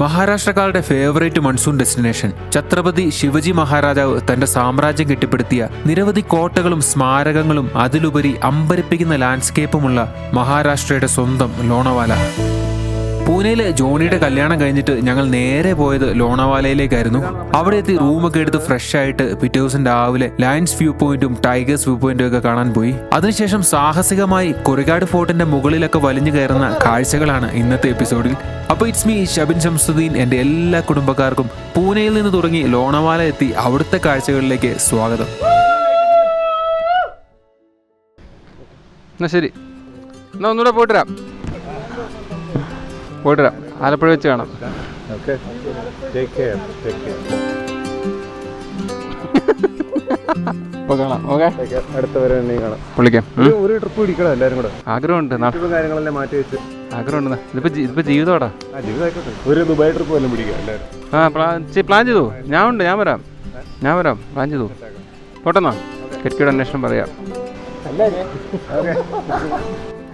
മഹാരാഷ്ട്രക്കാരുടെ favourite monsoon destination. Chhatrapati Shivaji മഹാരാജാവ് തന്റെ സാമ്രാജ്യം കെട്ടിപ്പടുത്തിയ നിരവധി കോട്ടകളും സ്മാരകങ്ങളും അതിലുപരി അമ്പരപ്പിക്കുന്ന ലാൻഡ്സ്കേപ്പുമുള്ള മഹാരാഷ്ട്രയുടെ സ്വന്തം ലോണവാല. പൂനെയിലെ ജോണിയുടെ കല്യാണം കഴിഞ്ഞിട്ട് ഞങ്ങൾ നേരെ പോയത് ലോണവാലയിലേക്കായിരുന്നു. അവിടെ എത്തി റൂമൊക്കെ എടുത്ത് ഫ്രഷ് ആയിട്ട് പിറ്റേ ദിവസം രാവിലെ ലയൺസ് വ്യൂ പോയിന്റും ടൈഗേഴ്സ് വ്യൂ പോയിന്റും ഒക്കെ കാണാൻ പോയി. അതിനുശേഷം സാഹസികമായി കൊറിഗാഡ് ഫോർട്ടിന്റെ മുകളിലൊക്കെ വലിഞ്ഞു കയറുന്ന കാഴ്ചകളാണ് ഇന്നത്തെ എപ്പിസോഡിൽ. അപ്പോൾ ഇറ്റ്സ് മീ ഷബിൻ ശംസുദ്ദീൻ. എൻ്റെ എല്ലാ കുടുംബക്കാർക്കും പൂനെയിൽ നിന്ന് തുടങ്ങി ലോണവാല എത്തി അവിടുത്തെ കാഴ്ചകളിലേക്ക് സ്വാഗതം. എന്നാ ശരി, എന്നാ ഒന്നുകൂടെ പോയിട്ട് വരാം. ആലപ്പുഴ വെച്ച് കാണാം. ആഗ്രഹമുണ്ട്, ഇതിപ്പോ ജീവിതമാടാ. പ്ലാൻ ചെയ്തു. ഞാൻ വരാം. പ്ലാൻ ചെയ്തു. പോട്ടെന്നാ കെട്ടിയുടെ അന്വേഷണം പറയാം.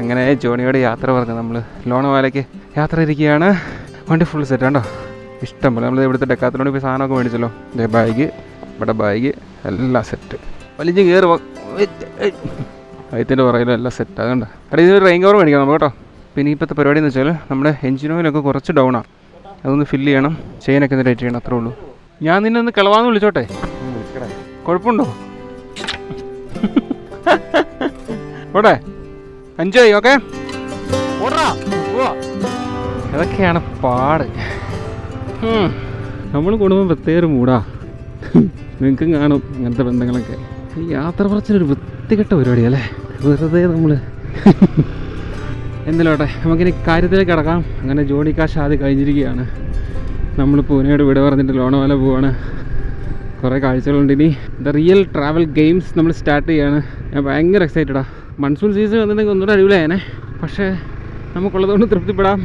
അങ്ങനെ ജോണിയോട് യാത്ര പറഞ്ഞു നമ്മൾ ലോണവാലയ്ക്ക് യാത്ര ഇരിക്കുകയാണ്. വണ്ടി ഫുൾ സെറ്റ് ഉണ്ടോ, ഇഷ്ടം പോലെ. നമ്മൾ ഇവിടുത്തെ ഡെക്കാത്തലോണിൽ പോയി സാധനമൊക്കെ മേടിച്ചല്ലോ. ബാഗ്, ഇവിടെ ബാഗ് എല്ലാം സെറ്റ്. വലിഞ്ഞ് കയറി അതിൻ്റെ പുറകിലും എല്ലാം സെറ്റ്. അതുകൊണ്ട് അവിടെ ഇതൊരു റെയിൻ കവർ മേടിക്കണം നമ്മൾ കേട്ടോ. പിന്നെ ഇപ്പോഴത്തെ പരിപാടി എന്ന് വെച്ചാൽ നമ്മുടെ എഞ്ചിൻ ഓയിലൊക്കെ കുറച്ച് ഡൗണാണ്. അതൊന്ന് ഫില്ല് ചെയ്യണം, ചെയിനൊക്കെ ഒന്ന് ടൈറ്റ് ചെയ്യണം, അത്രേ ഉള്ളൂ. ഞാൻ നിന്നെ ഒന്ന് കിളവാന്ന് വിളിച്ചോട്ടെ, കുഴപ്പമുണ്ടോ? ഓട്ടെ, എൻജോയ്. ഓക്കെ, അതൊക്കെയാണ് പാട്. നമ്മൾ കുടുംബം പ്രത്യേക മൂടാ. നിങ്ങൾക്കും കാണും അങ്ങനത്തെ ബന്ധങ്ങളൊക്കെ. ഈ യാത്ര പറച്ചിലൊരു വൃത്തികെട്ട പരിപാടിയല്ലേ, വെറുതെ നമ്മൾ. എന്തിലോട്ടെ, നമുക്കിനി കാര്യത്തിലേക്ക് കിടക്കാം. അങ്ങനെ ജോണിക്കാ ഷാദി കഴിഞ്ഞിരിക്കുകയാണ്. നമ്മൾ പൂനെയോട് വിട പറഞ്ഞിട്ട് ലോണവാല പോവാണ്. കുറേ കാഴ്ചകളുണ്ട് ഇനി. ദ റിയൽ ട്രാവൽ ഗെയിംസ് നമ്മൾ സ്റ്റാർട്ട് ചെയ്യാണ്. ഞാൻ ഭയങ്കര എക്സൈറ്റഡാണ്. മൺസൂൺ സീസൺ വന്നിട്ടുണ്ടെങ്കിൽ ഒന്നുകൂടെ അടിപൊളിയായനെ. പക്ഷേ നമുക്കുള്ളതുകൊണ്ട് തൃപ്തിപ്പെടാം.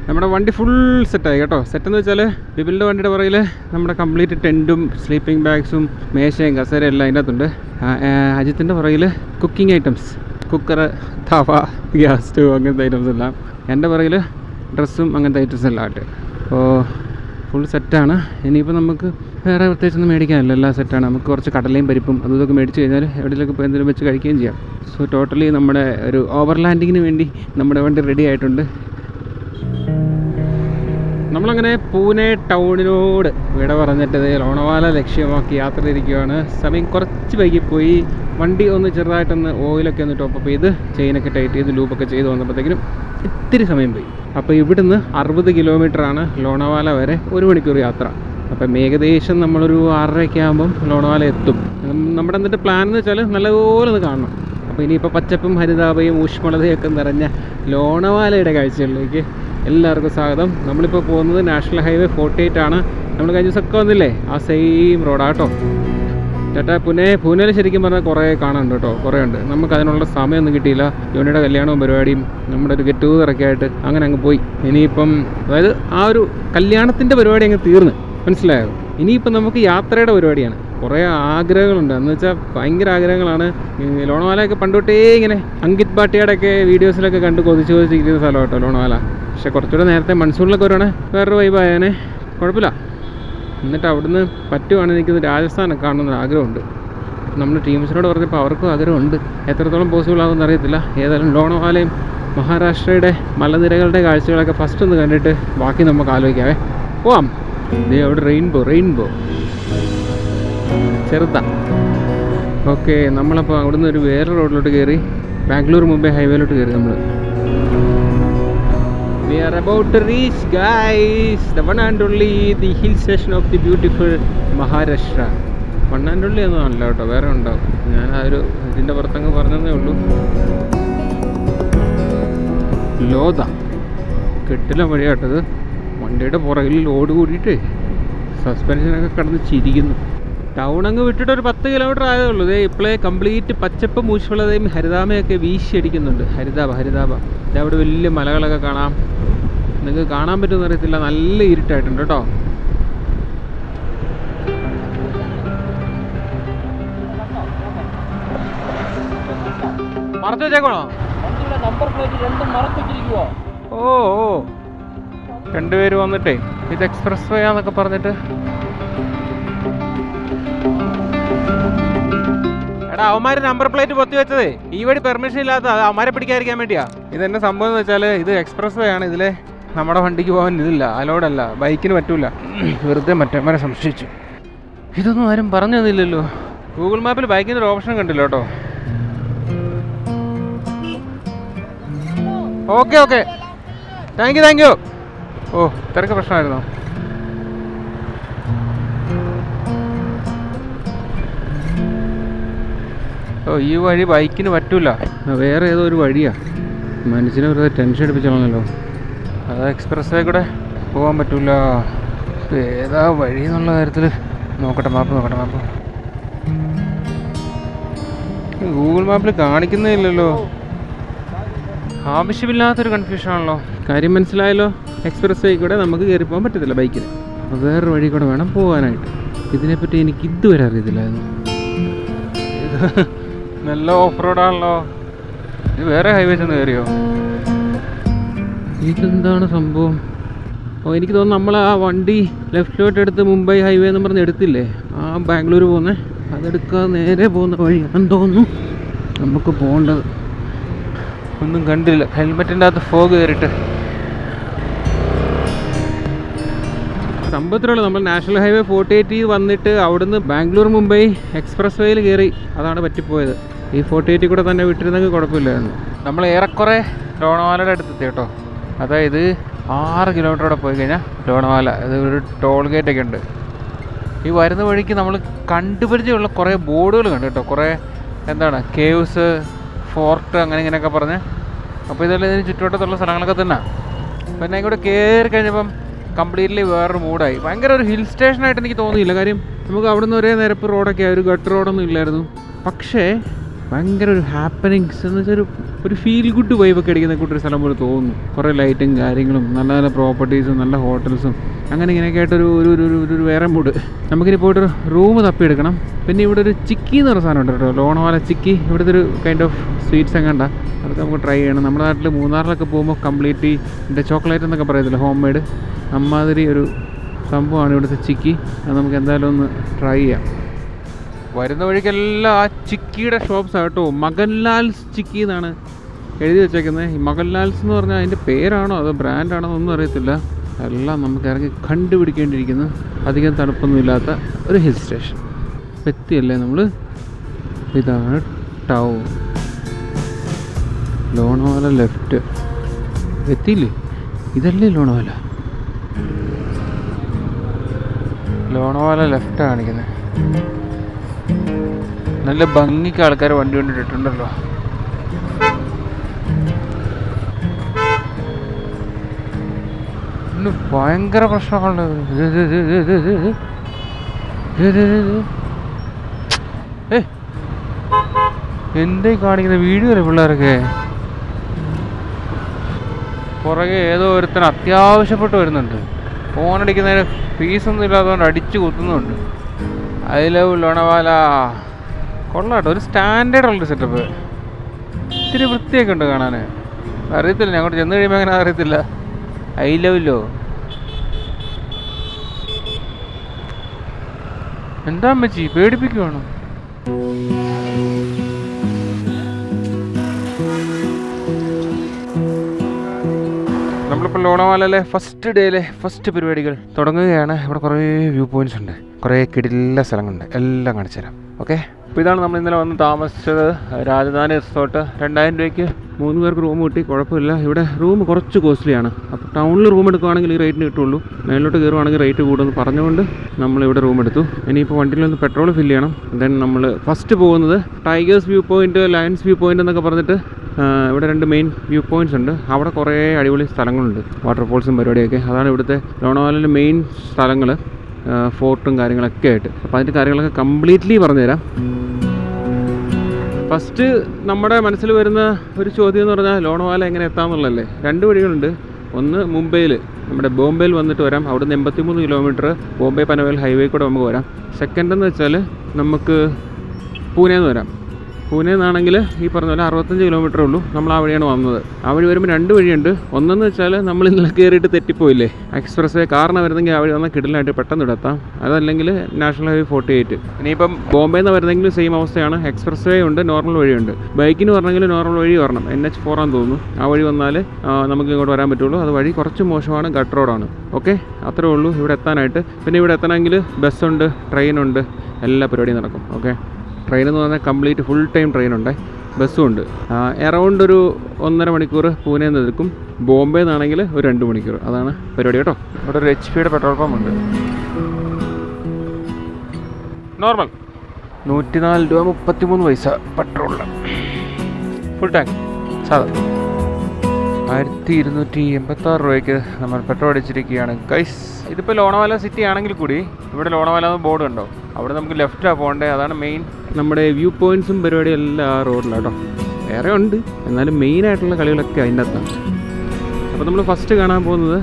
നമ്മുടെ വണ്ടി ഫുൾ സെറ്റായി കേട്ടോ. സെറ്റെന്ന് വെച്ചാൽ ബിബിലിൻ്റെ വണ്ടിയുടെ പുറകിൽ നമ്മുടെ കംപ്ലീറ്റ് ടെൻറ്റും സ്ലീപ്പിംഗ് ബാഗ്സും മേശയും കസേരയും എല്ലാം അതിൻ്റെ അകത്തുണ്ട്. അജിത്തിൻ്റെ പുറകിൽ കുക്കിംഗ് ഐറ്റംസ്, കുക്കർ, തവ, ഗ്യാസ് സ്റ്റവ്, അങ്ങനത്തെ ഐറ്റംസ് എല്ലാം. എൻ്റെ പുറകിൽ ഡ്രസ്സും അങ്ങനത്തെ ഐറ്റംസ് എല്ലാം ആയിട്ട്. അപ്പോൾ ഫുൾ സെറ്റാണ്. ഇനിയിപ്പോൾ നമുക്ക് വേറെ പ്രത്യേകിച്ചൊന്നും മേടിക്കാനില്ല, എല്ലാം സെറ്റാണ്. നമുക്ക് കുറച്ച് കടലയും പരിപ്പും അതും ഇതൊക്കെ മേടിച്ച് കഴിഞ്ഞാൽ എവിടെയെങ്കിലൊക്കെ ഇപ്പോൾ എന്തെങ്കിലും വെച്ച് കഴിക്കുകയും ചെയ്യാം. സോ ടോട്ടലി നമ്മുടെ ഒരു ഓവർലാൻഡിങ്ങിന് വേണ്ടി നമ്മുടെ വണ്ടി റെഡി ആയിട്ടുണ്ട്. നമ്മളങ്ങനെ പൂനെ ടൗണിനോട് വിട പറഞ്ഞിട്ട് ലോണവാല ലക്ഷ്യമാക്കി യാത്ര ഇരിക്കുകയാണ്. സമയം കുറച്ച് വൈകിപ്പോയി. വണ്ടി ഒന്ന് ചെറുതായിട്ടൊന്ന് ഓയിലൊക്കെ ഒന്ന് ടോപ്പപ്പ് ചെയ്ത് ചെയിനൊക്കെ ടൈറ്റ് ചെയ്ത് ലൂപ്പൊക്കെ ചെയ്ത് വന്നപ്പോഴത്തേക്കിനും ഇത്തിരി സമയം പോയി. അപ്പോൾ ഇവിടുന്ന് 60 കിലോമീറ്ററാണ് ലോണവാല വരെ, 1 മണിക്കൂർ യാത്ര. അപ്പം ഏകദേശം നമ്മളൊരു 6:30 ആകുമ്പം ലോണവാല എത്തും. നമ്മുടെ എന്നിട്ട് പ്ലാൻ എന്ന് വെച്ചാൽ നല്ലപോലെ ഒന്ന് കാണണം. അപ്പോൾ ഇനിയിപ്പോൾ പച്ചപ്പും ഹരിതാപയും ഊഷ്മളതയൊക്കെ നിറഞ്ഞ ലോണവാലയുടെ കാഴ്ചകളിലേക്ക് എല്ലാവർക്കും സ്വാഗതം. നമ്മളിപ്പോൾ പോകുന്നത് നാഷണൽ ഹൈവേ 48 ആണ്. നമ്മൾ കഴിഞ്ഞ ദിവസമൊക്കെ വന്നില്ലേ, ആ സെയിം റോഡാട്ടോ. പൂനെയിൽ ശരിക്കും പറഞ്ഞാൽ കുറേ കാണാനുണ്ട് കേട്ടോ, കുറേ ഉണ്ട്. നമുക്ക് അതിനുള്ള സമയമൊന്നും കിട്ടിയില്ല. ജോണിയുടെ കല്യാണവും പരിപാടിയും നമ്മുടെ ഒരു ഗെറ്റ് ടുഗദറൊക്കെ ആയിട്ട് അങ്ങനെ അങ്ങ് പോയി. ഇനിയിപ്പം അതായത് ആ ഒരു കല്യാണത്തിൻ്റെ പരിപാടി അങ്ങ് തീർന്ന്, മനസ്സിലായോ? ഇനിയിപ്പം നമുക്ക് യാത്രയുടെ പരിപാടിയാണ്. കുറേ ആഗ്രഹങ്ങളുണ്ട്. എന്ന് വെച്ചാൽ ഭയങ്കര ആഗ്രഹങ്ങളാണ്. ലോണവാലയൊക്കെ പണ്ടോട്ടേ ഇങ്ങനെ അങ്കിത് ഭാട്ടിയുടെയൊക്കെ വീഡിയോസിലൊക്കെ കണ്ട് കൊതിച്ചിരിക്കുന്ന സ്ഥലം കേട്ടോ ലോണവാല. പക്ഷേ കുറച്ചുകൂടെ നേരത്തെ മൺസൂണിലൊക്കെ വരുവാണെ വേറൊരു വൈബായാനെ, കുഴപ്പമില്ല. എന്നിട്ട് അവിടുന്ന് പറ്റുവാണെങ്കിൽ എനിക്കൊന്ന് രാജസ്ഥാനൊക്കെ കാണണമെന്ന് ആഗ്രഹമുണ്ട്. നമ്മുടെ ടീംസിനോട് പറഞ്ഞപ്പോൾ അവർക്കും ആഗ്രഹമുണ്ട്. എത്രത്തോളം പോസിബിൾ ആകുമെന്ന് അറിയത്തില്ല. ഏതായാലും ലോണവാലയും മഹാരാഷ്ട്രയുടെ മലനിരകളുടെ കാഴ്ചകളൊക്കെ ഫസ്റ്റ് ഒന്ന് കണ്ടിട്ട് ബാക്കി നമുക്ക് ആലോചിക്കാവേ. പോവാം. ദേ അവിടെ റെയിൻബോ ചെറുതാ. ഓക്കെ, നമ്മളപ്പോൾ അവിടുന്ന് ഒരു വേറെ റോഡിലോട്ട് കയറി ബാംഗ്ലൂർ മുംബൈ ഹൈവേയിലോട്ട് കയറി നമ്മൾ. We are about to reach, guys, the one and only the hill station of the beautiful Maharashtra. One and only ഒന്നും അല്ല കേട്ടോ, വേറെ ഉണ്ടാവും. ഞാൻ ആ ഒരു ഇതിൻ്റെ പുറത്തങ്ങ് പറഞ്ഞതേ ഉള്ളൂ. ലോത കെട്ടില വഴിയാട്ടത്. വണ്ടിയുടെ പുറകിൽ ലോഡ് കൂടിയിട്ട് സസ്പെൻഷനൊക്കെ കടന്ന് ചിരിക്കുന്നു. ടൗൺ അങ്ങ് വിട്ടിട്ട് ഒരു 10 കിലോമീറ്റർ ആയതേ ഉള്ളൂ. ഇതേ ഇപ്പോഴേ കംപ്ലീറ്റ് പച്ചപ്പും ഊഷ്മളതയും ഹരിതാമയൊക്കെ വീശിയടിക്കുന്നുണ്ട്. ഹരിതാപ ഇതവിടെ വലിയ മലകളൊക്കെ കാണാം. നിങ്ങൾക്ക് കാണാൻ പറ്റുമെന്ന് അറിയത്തില്ല, നല്ല ഇരുട്ടായിട്ടുണ്ട് കേട്ടോ. മറച്ചു വെച്ചേക്കണോ? ഓ ഓ രണ്ടുപേര് വന്നിട്ടേ ഇത് എക്സ്പ്രസ് വേ ആന്നൊക്കെ പറഞ്ഞിട്ട്. എടാ അവന്മാര് നമ്പർ പ്ലേറ്റ് പൊത്തി വെച്ചതേ ഈ വഴി പെർമിഷൻ ഇല്ലാത്ത അവന്മാരെ പിടിക്കാതിരിക്കാൻ വേണ്ടിയാ. ഇതെന്നെ സംഭവം എന്ന് വെച്ചാൽ ഇത് എക്സ്പ്രസ് വേ ആണ്. ഇതിലെ നമ്മുടെ വണ്ടിക്ക് പോകാൻ ഇതില്ല, അലോഡല്ല, ബൈക്കിന് പറ്റൂല. വെറുതെ മറ്റന്മാരെ സംശയിച്ചു. ഇതൊന്നും ആരും പറഞ്ഞു തന്നില്ലല്ലോ. ഗൂഗിൾ മാപ്പിൽ ബൈക്കിൻ്റെ ഒരു ഓപ്ഷൻ കണ്ടില്ല കേട്ടോ. Okay okay, thank you. ഓ തിരക്ക് പ്രശ്നമായിരുന്നോ? ഓ ഈ വഴി ബൈക്കിന് പറ്റൂല, വേറെ ഏതോ ഒരു വഴിയാ. മനുഷ്യനെ വെറുതെ ടെൻഷൻ എടുപ്പിച്ചോളണല്ലോ. അത് എക്സ്പ്രസ് വേ കൂടെ പോകാൻ പറ്റൂല. ഏതാ വഴി എന്നുള്ള കാര്യത്തിൽ നോക്കട്ടെ, മാപ്പ്. ഗൂഗിൾ മാപ്പിൽ കാണിക്കുന്നേ ഇല്ലല്ലോ. ആവശ്യമില്ലാത്തൊരു കൺഫ്യൂഷനാണല്ലോ. കാര്യം മനസ്സിലായല്ലോ. എക്സ്പ്രസ് വേ കൂടെ നമുക്ക് കയറി പോകാൻ പറ്റത്തില്ല ബൈക്കിന്, വേറൊരു വഴി കൂടെ വേണം പോകാനായിട്ട്. ഇതിനെപ്പറ്റി എനിക്ക് ഇതുവരെ അറിയത്തില്ലായിരുന്നു. ഇത് നല്ല ഓഫ് റോഡാണല്ലോ. ഇത് വേറെ ഹൈവേ ചെന്ന് കയറിയോ? ഇതെന്താണ് സംഭവം? ഓ എനിക്ക് തോന്നുന്നു നമ്മൾ ആ വണ്ടി ലെഫ്റ്റിലോട്ട് എടുത്ത് മുംബൈ ഹൈവേ എന്ന് പറഞ്ഞ് എടുത്തില്ലേ, ആ ബാംഗ്ലൂർ പോകുന്നേ, അതെടുക്കാതെ നേരെ പോകുന്ന വഴിയാണെന്ന് തോന്നുന്നു നമുക്ക് പോകേണ്ടത്. ഒന്നും കണ്ടില്ല, ഹെൽമെറ്റിൻ്റെ അകത്ത് ഫോഗ് കയറിയിട്ട്. സംഭവത്തിലുള്ള നമ്മൾ നാഷണൽ ഹൈവേ 48 വന്നിട്ട് അവിടുന്ന് ബാംഗ്ലൂർ മുംബൈ എക്സ്പ്രസ് വേയിൽ കയറി, അതാണ് പറ്റിപ്പോയത്. ഈ 48 കൂടെ തന്നെ വിട്ടിരുന്നെങ്കിൽ കുഴപ്പമില്ലായിരുന്നു. നമ്മൾ ഏറെക്കുറെ ലോണവാലയുടെ അടുത്തെത്തി കേട്ടോ. അതായത് 6 കിലോമീറ്ററോടെ പോയി കഴിഞ്ഞാൽ ലോണവാല. ഇത് ഒരു ടോൾ ഗേറ്റൊക്കെ ഉണ്ട്. ഈ വരുന്ന വഴിക്ക് നമ്മൾ കണ്ടുപരിചയമുള്ള കുറേ ബോർഡുകൾ കണ്ടു കേട്ടോ. കുറേ എന്താണ് കേവ്സ്, ഫോർട്ട്, അങ്ങനെ ഇങ്ങനെയൊക്കെ പറഞ്ഞ്. അപ്പോൾ ഇതെല്ലാം ഇതിന് ചുറ്റുവട്ടത്തുള്ള സ്ഥലങ്ങളൊക്കെ തന്നെ. പിന്നെ ഇങ്ങോട്ട് കയറി കഴിഞ്ഞപ്പം കംപ്ലീറ്റ്ലി വേറൊരു മൂഡായി. ഭയങ്കര ഒരു ഹിൽ സ്റ്റേഷനായിട്ട് എനിക്ക് തോന്നിയില്ല. കാര്യം നമുക്ക് അവിടെ നിന്ന് ഒരേ നിരപ്പ് റോഡൊക്കെ, ഒരു ഗട്ട് റോഡൊന്നും ഇല്ലായിരുന്നു. പക്ഷേ ഭയങ്കര ഒരു ഹാപ്പനിങ്സ് എന്ന് വെച്ചാൽ ഒരു ഫീൽ ഗുഡ് വൈബൊക്കെ അടിക്കുന്ന കൂട്ടൊരു സ്ഥലം പോലെ തോന്നുന്നു. കുറേ ലൈറ്റും കാര്യങ്ങളും, നല്ല നല്ല പ്രോപ്പർട്ടീസും, നല്ല ഹോട്ടൽസും, അങ്ങനെ ഇങ്ങനെയൊക്കെ ആയിട്ടൊരു ഒരു വേറെ മൂഡ്. നമുക്കിനി പോയിട്ടൊരു റൂം തപ്പിയെടുക്കണം. പിന്നെ ഇവിടെ ഒരു ചിക്കി എന്ന് പറഞ്ഞ സാധനം ഉണ്ട് കേട്ടോ, ലോണവാല ചിക്കി. ഇവിടുത്തെ ഒരു കൈൻഡ് ഓഫ് സ്വീറ്റ്സ് എങ്ങാണ്ട, അതൊക്കെ നമുക്ക് ട്രൈ ചെയ്യണം. നമ്മുടെ നാട്ടിൽ മൂന്നാറിലൊക്കെ പോകുമ്പോൾ കംപ്ലീറ്റ്ലി ഇതിൻ്റെ ചോക്ലേറ്റ് എന്നൊക്കെ പറയത്തില്ല, ഹോം മെയ്ഡ്, അമ്മാതിരി ഒരു സംഭവമാണ് ഇവിടുത്തെ ചിക്കി. അത് നമുക്ക് എന്തായാലും ഒന്ന് ട്രൈ ചെയ്യാം. വരുന്ന വഴിക്കെല്ലാം ആ ചിക്കിയുടെ ഷോപ്സ് ആട്ടോ. മകൻലാൽസ് ചിക്കി എന്നാണ് എഴുതി വെച്ചേക്കുന്നത്. ഈ മകൻലാൽസ് എന്ന് പറഞ്ഞാൽ അതിൻ്റെ പേരാണോ അതോ ബ്രാൻഡാണോ എന്നൊന്നും അറിയത്തില്ല. എല്ലാം നമുക്ക് ഇറങ്ങി കണ്ടുപിടിക്കേണ്ടിയിരിക്കുന്നു. അധികം തണുപ്പൊന്നും ഇല്ലാത്ത ഒരു ഹിൽ സ്റ്റേഷൻ. എത്തിയല്ലേ നമ്മൾ. ഇതാണ് ടൗൺ. ലോണവാല ലെഫ്റ്റ്. എത്തിയില്ലേ? ഇതല്ലേ ലോണവാല. ലോണവാല ലെഫ്റ്റാണ് കാണിക്കുന്നത്. നല്ല ഭംഗിക്ക് ആൾക്കാർ വണ്ടി കൊണ്ടിട്ടുണ്ടല്ലോ. ഇന്ന് ഭയങ്കര പ്രശ്നമുള്ളത്. എന്തേ കാണിക്കുന്ന വീഡിയോ അല്ലേ പിള്ളേരൊക്കെ? പുറകെ ഏതോ ഒരുത്തൻ അത്യാവശ്യപ്പെട്ട് വരുന്നുണ്ട്. ഫോണടിക്കുന്നതിന് ഫീസൊന്നും ഇല്ലാത്തതുകൊണ്ട് അടിച്ചു കുത്തുന്നുണ്ട്. I love Lonavala. കൊള്ളാട്ടോ, ഒരു സ്റ്റാൻഡേർഡ് ഉള്ളൊരു സെറ്റപ്പ്. ഇത്തിരി വൃത്തിയൊക്കെ ഉണ്ട് കാണാൻ. അറിയത്തില്ല, ഞാൻ അങ്ങോട്ട് ചെന്ന് കഴിയുമ്പോൾ അങ്ങനെ അറിയത്തില്ല. ഐ ലവ് ലോ. എന്താ അമ്മച്ചി പേടിപ്പിക്കുവാണോ? നമ്മളിപ്പോൾ ലോണവാലയിലെ ഫസ്റ്റ് ഡേയിലെ ഫസ്റ്റ് പരിപാടികൾ തുടങ്ങുകയാണ്. ഇവിടെ കുറേ വ്യൂ പോയിൻറ്റ്സ് ഉണ്ട്, കുറേ കിടില സ്ഥലങ്ങളുണ്ട്, എല്ലാം കാണിച്ചു തരാം. ഓക്കെ, അപ്പോൾ ഇതാണ് നമ്മൾ ഇന്നലെ വന്ന് താമസിച്ചത്, രാജധാനി റിസോർട്ട്. 2000 രൂപയ്ക്ക് 3 പേർക്ക് റൂം കിട്ടി, കുഴപ്പമില്ല. ഇവിടെ റൂം കുറച്ച് കോസ്റ്റ്ലിയാണ്. അപ്പോൾ ടൗണിൽ റൂം എടുക്കുകയാണെങ്കിൽ ഈ റേറ്റിന് കിട്ടുള്ളൂ. മേലോട്ട് കയറുവാണെങ്കിൽ റേറ്റ് കൂടുമെന്ന് പറഞ്ഞുകൊണ്ട് നമ്മളിവിടെ റൂം എടുത്തു. ഇനിയിപ്പോൾ വണ്ടിയിലൊന്ന് പെട്രോൾ ഫില്ല് ചെയ്യണം. ദെൻ നമ്മൾ ഫസ്റ്റ് പോകുന്നത് tigers view point, lions view point എന്നൊക്കെ പറഞ്ഞിട്ട് ഇവിടെ 2 മെയിൻ വ്യൂ പോയിൻറ്റ്സ് ഉണ്ട്. അവിടെ കുറേ അടിപൊളി സ്ഥലങ്ങളുണ്ട്, വാട്ടർഫോൾസും പരിപാടിയൊക്കെ. അതാണ് ഇവിടുത്തെ ലോണവാലയിലെ മെയിൻ സ്ഥലങ്ങൾ, ഫോർട്ടും കാര്യങ്ങളൊക്കെ ആയിട്ട്. അപ്പോൾ അതിൻ്റെ കാര്യങ്ങളൊക്കെ കംപ്ലീറ്റ്ലി പറഞ്ഞുതരാം. ഫസ്റ്റ് നമ്മുടെ മനസ്സിൽ വരുന്ന ഒരു ചോദ്യം എന്ന് പറഞ്ഞാൽ ലോണവാല എങ്ങനെ എത്താമെന്നുള്ളതല്ലേ. 2 വഴികളുണ്ട്. ഒന്ന് മുംബൈയിൽ, നമ്മുടെ ബോംബെയിൽ വന്നിട്ട് വരാം. അവിടുന്ന് 83 കിലോമീറ്റർ ബോംബെ പനവേൽ ഹൈവേ കൂടെ നമുക്ക് വരാം. സെക്കൻഡ് എന്ന് വെച്ചാൽ നമുക്ക് പൂനെന്ന് വരാം. പൂനെയിൽ നിന്നാണെങ്കിൽ ഈ പറഞ്ഞ പോലെ 65 കിലോമീറ്ററേ ഉള്ളൂ. നമ്മൾ ആ വഴിയാണ് വന്നത്. ആ വഴി വരുമ്പോൾ 2 വഴിയുണ്ട്. ഒന്നെന്ന് വെച്ചാൽ നമ്മൾ ഇന്നലെ കയറിയിട്ട് തെറ്റിപ്പോയില്ലേ, എക്സ്പ്രസ് വേ കാറിന് വരുന്നെങ്കിൽ ആ വഴി വന്നാൽ കിടലായിട്ട് പെട്ടെന്ന് ഇടത്താം. അതല്ലെങ്കിൽ നാഷണൽ ഹൈവേ 48. ഇനിയിപ്പം ബോംബെയിൽ നിന്ന് വരുന്നെങ്കിലും സെയിം അവസ്ഥയാണ്. എക്സ്പ്രസ് വേ ഉണ്ട്, നോർമൽ വഴിയുണ്ട്. ബൈക്കിന് പറഞ്ഞെങ്കിൽ നോർമൽ വഴി വരണം. NH4 ആണെന്ന് തോന്നുന്നു. ആ വഴി വന്നാൽ നമുക്ക് ഇങ്ങോട്ട് വരാൻ പറ്റുള്ളൂ. അത് വഴി കുറച്ച് മോശമാണ്, ഗട്ട് റോഡാണ്. ഓക്കെ, അത്രേ ഉള്ളൂ ഇവിടെ എത്താനായിട്ട്. പിന്നെ ഇവിടെ എത്തണമെങ്കിൽ ബസ്സുണ്ട്, ട്രെയിനുണ്ട്, എല്ലാ പരിപാടിയും നടക്കും. ഓക്കെ, ട്രെയിൻ എന്ന് പറഞ്ഞാൽ കംപ്ലീറ്റ് ഫുൾ ടൈം ട്രെയിനുണ്ട്, ബസ്സും ഉണ്ട്. എറൗണ്ട് ഒരു 1.5 മണിക്കൂർ പൂനെയിൽ നിന്ന് എടുക്കും. ബോംബെ നിന്നാണെങ്കിൽ ഒരു 2 മണിക്കൂർ. അതാണ് പരിപാടി കേട്ടോ. ഇവിടെ ഒരു HP പെട്രോൾ പമ്പ് ഉണ്ട്. നോർമൽ 104 രൂപ 33 പൈസ പെട്രോളിന്. ഫുൾ ടാങ്ക് സാധാ 1286 രൂപയ്ക്ക് നമ്മൾ പെട്രോൾ അടിച്ചിരിക്കുകയാണ് ഗൈസ്. ഇതിപ്പോൾ ലോണവാല സിറ്റി ആണെങ്കിൽ കൂടി ഇവിടെ ലോണവാല ബോർഡ് ഉണ്ടോ, അവിടെ നമുക്ക് ലെഫ്റ്റാണ് പോകേണ്ടത്. അതാണ് മെയിൻ. നമ്മുടെ വ്യൂ പോയിൻറ്റ്സും പരിപാടിയും എല്ലാം ആ റോഡിലാണ് കേട്ടോ. വേറെ ഉണ്ട്, എന്നാലും മെയിനായിട്ടുള്ള കളികളൊക്കെ അതിൻ്റെ അകത്താണ്. അപ്പോൾ നമ്മൾ ഫസ്റ്റ് കാണാൻ പോകുന്നത്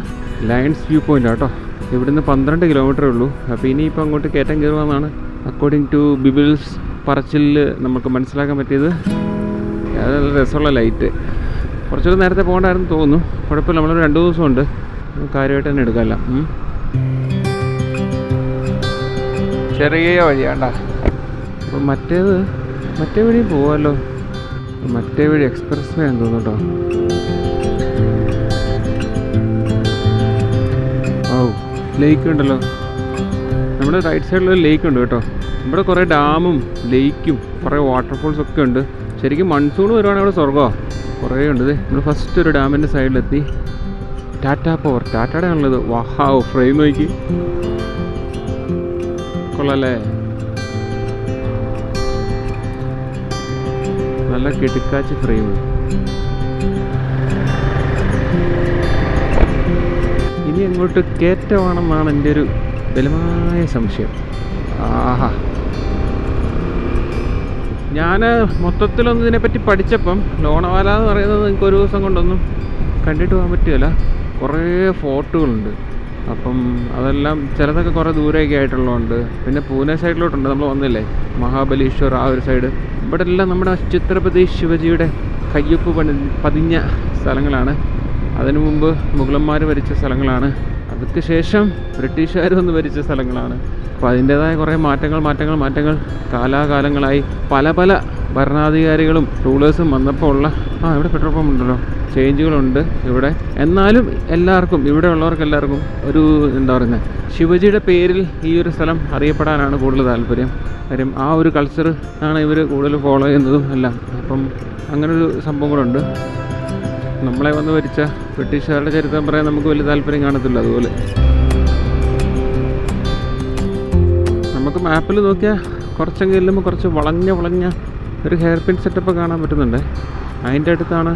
ലയൺസ് വ്യൂ പോയിൻ്റ് കേട്ടോ. ഇവിടുന്ന് 12 കിലോമീറ്ററേ ഉള്ളൂ. അപ്പോൾ ഇനിയിപ്പോൾ അങ്ങോട്ട് കയറ്റം കയറുമെന്നാണ് അക്കോർഡിംഗ് ടു ബിബിൾസ് പറച്ചിലിൽ നമുക്ക് മനസ്സിലാക്കാൻ പറ്റിയത്. നല്ല രസമുള്ള ലൈറ്റ്. കുറച്ചുകൂടെ നേരത്തെ പോകണ്ടായിരുന്നു തോന്നുന്നു. കുഴപ്പമില്ല, നമ്മളൊരു 2 ദിവസമുണ്ട്, കാര്യമായിട്ട് തന്നെ എടുക്കാമല്ല. ചെറിയ വഴിയാണ്ട. അപ്പം മറ്റേ വഴി പോവാമല്ലോ. മറ്റേ വഴി എക്സ്പ്രസ് വേ ആണെന്ന് തോന്നുന്നു കേട്ടോ. ഓ, ലേക്ക് ഉണ്ടല്ലോ. നമ്മുടെ റൈറ്റ് സൈഡിലൊരു ലേക്ക് ഉണ്ട് കേട്ടോ. ഇവിടെ കുറേ ഡാമും ലേക്കും കുറേ വാട്ടർഫോൾസ് ഒക്കെ ഉണ്ട്. ശരിക്കും മൺസൂൺ വരുവാണെങ്കിൽ ഇവിടെ സ്വർഗ്ഗമാണ്. കുറേ ഉണ്ട്. നമ്മൾ ഫസ്റ്റ് ഒരു ഡാമിൻ്റെ സൈഡിലെത്തി. ടാറ്റ പവർ, ടാറ്റയുടെ ആണുള്ളത്. വാഹാവ്, ഫ്രെയിം നോക്കി കൊള്ളാല്ലേ, നല്ല കിടുക്കാച്ചി ഫ്രെയിം. ഇനി അങ്ങോട്ട് കയറ്റമാണെന്നാണ് എൻ്റെ ഒരു ബലമായ സംശയം. ആഹാ, ഞാൻ മൊത്തത്തിലൊന്നും ഇതിനെപ്പറ്റി പഠിച്ചപ്പം ലോണവാല എന്ന് പറയുന്നത് നിങ്ങൾക്ക് ഒരു ദിവസം കൊണ്ടൊന്നും കണ്ടിട്ട് പോകാൻ പറ്റുകയില്ല. കുറേ ഫോർട്ടുകളുണ്ട്. അപ്പം അതെല്ലാം ചിലതൊക്കെ കുറേ ദൂരമൊക്കെ ആയിട്ടുള്ളതുണ്ട്. പിന്നെ പൂനെ സൈഡിലോട്ടുണ്ട്, നമ്മൾ വന്നില്ലേ, മഹാബലീശ്വർ ആ ഒരു സൈഡ്. ഇവിടെ എല്ലാം നമ്മുടെ ഛത്രപതി ശിവജിയുടെ കയ്യൊപ്പ് പതിഞ്ഞ സ്ഥലങ്ങളാണ്. അതിനു മുമ്പ് മുഗളന്മാർ ഭരിച്ച സ്ഥലങ്ങളാണ്. അതിന് ശേഷം ബ്രിട്ടീഷുകാർ വന്ന് ഭരിച്ച സ്ഥലങ്ങളാണ്. അപ്പോൾ അതിൻ്റേതായ കുറേ മാറ്റങ്ങൾ കാലാകാലങ്ങളായി പല ഭരണാധികാരികളും റൂളേഴ്സും വന്നപ്പോൾ ഉള്ള ഇവിടെ പെട്രോൾ പമ്പ് ഉണ്ടല്ലോ, ചേഞ്ചുകളുണ്ട് ഇവിടെ. എന്നാലും എല്ലാവർക്കും, ഇവിടെ ഉള്ളവർക്ക് എല്ലാവർക്കും ഒരു എന്താ പറയുന്നത്, ശിവജിയുടെ പേരിൽ ഈ ഒരു സ്ഥലം അറിയപ്പെടാനാണ് കൂടുതൽ താല്പര്യം. കാര്യം ആ ഒരു കൾച്ചർ ആണ് ഇവർ കൂടുതൽ ഫോളോ ചെയ്യുന്നതും എല്ലാം. അപ്പം അങ്ങനൊരു സംഭവം കൂടെ ഉണ്ട്. നമ്മളെ വന്ന് ഭരിച്ച ബ്രിട്ടീഷുകാരുടെ ചരിത്രം പറയാൻ നമുക്ക് വലിയ താല്പര്യം കാണത്തില്ല. അതുപോലെ നമുക്ക് മാപ്പിൽ നോക്കിയാൽ കുറച്ചെങ്കിലും ചെല്ലുമ്പോൾ കുറച്ച് വളഞ്ഞ ഒരു ഹെയർ പിൻ സെറ്റപ്പ് കാണാൻ പറ്റുന്നുണ്ട്. അതിൻ്റെ അടുത്താണ്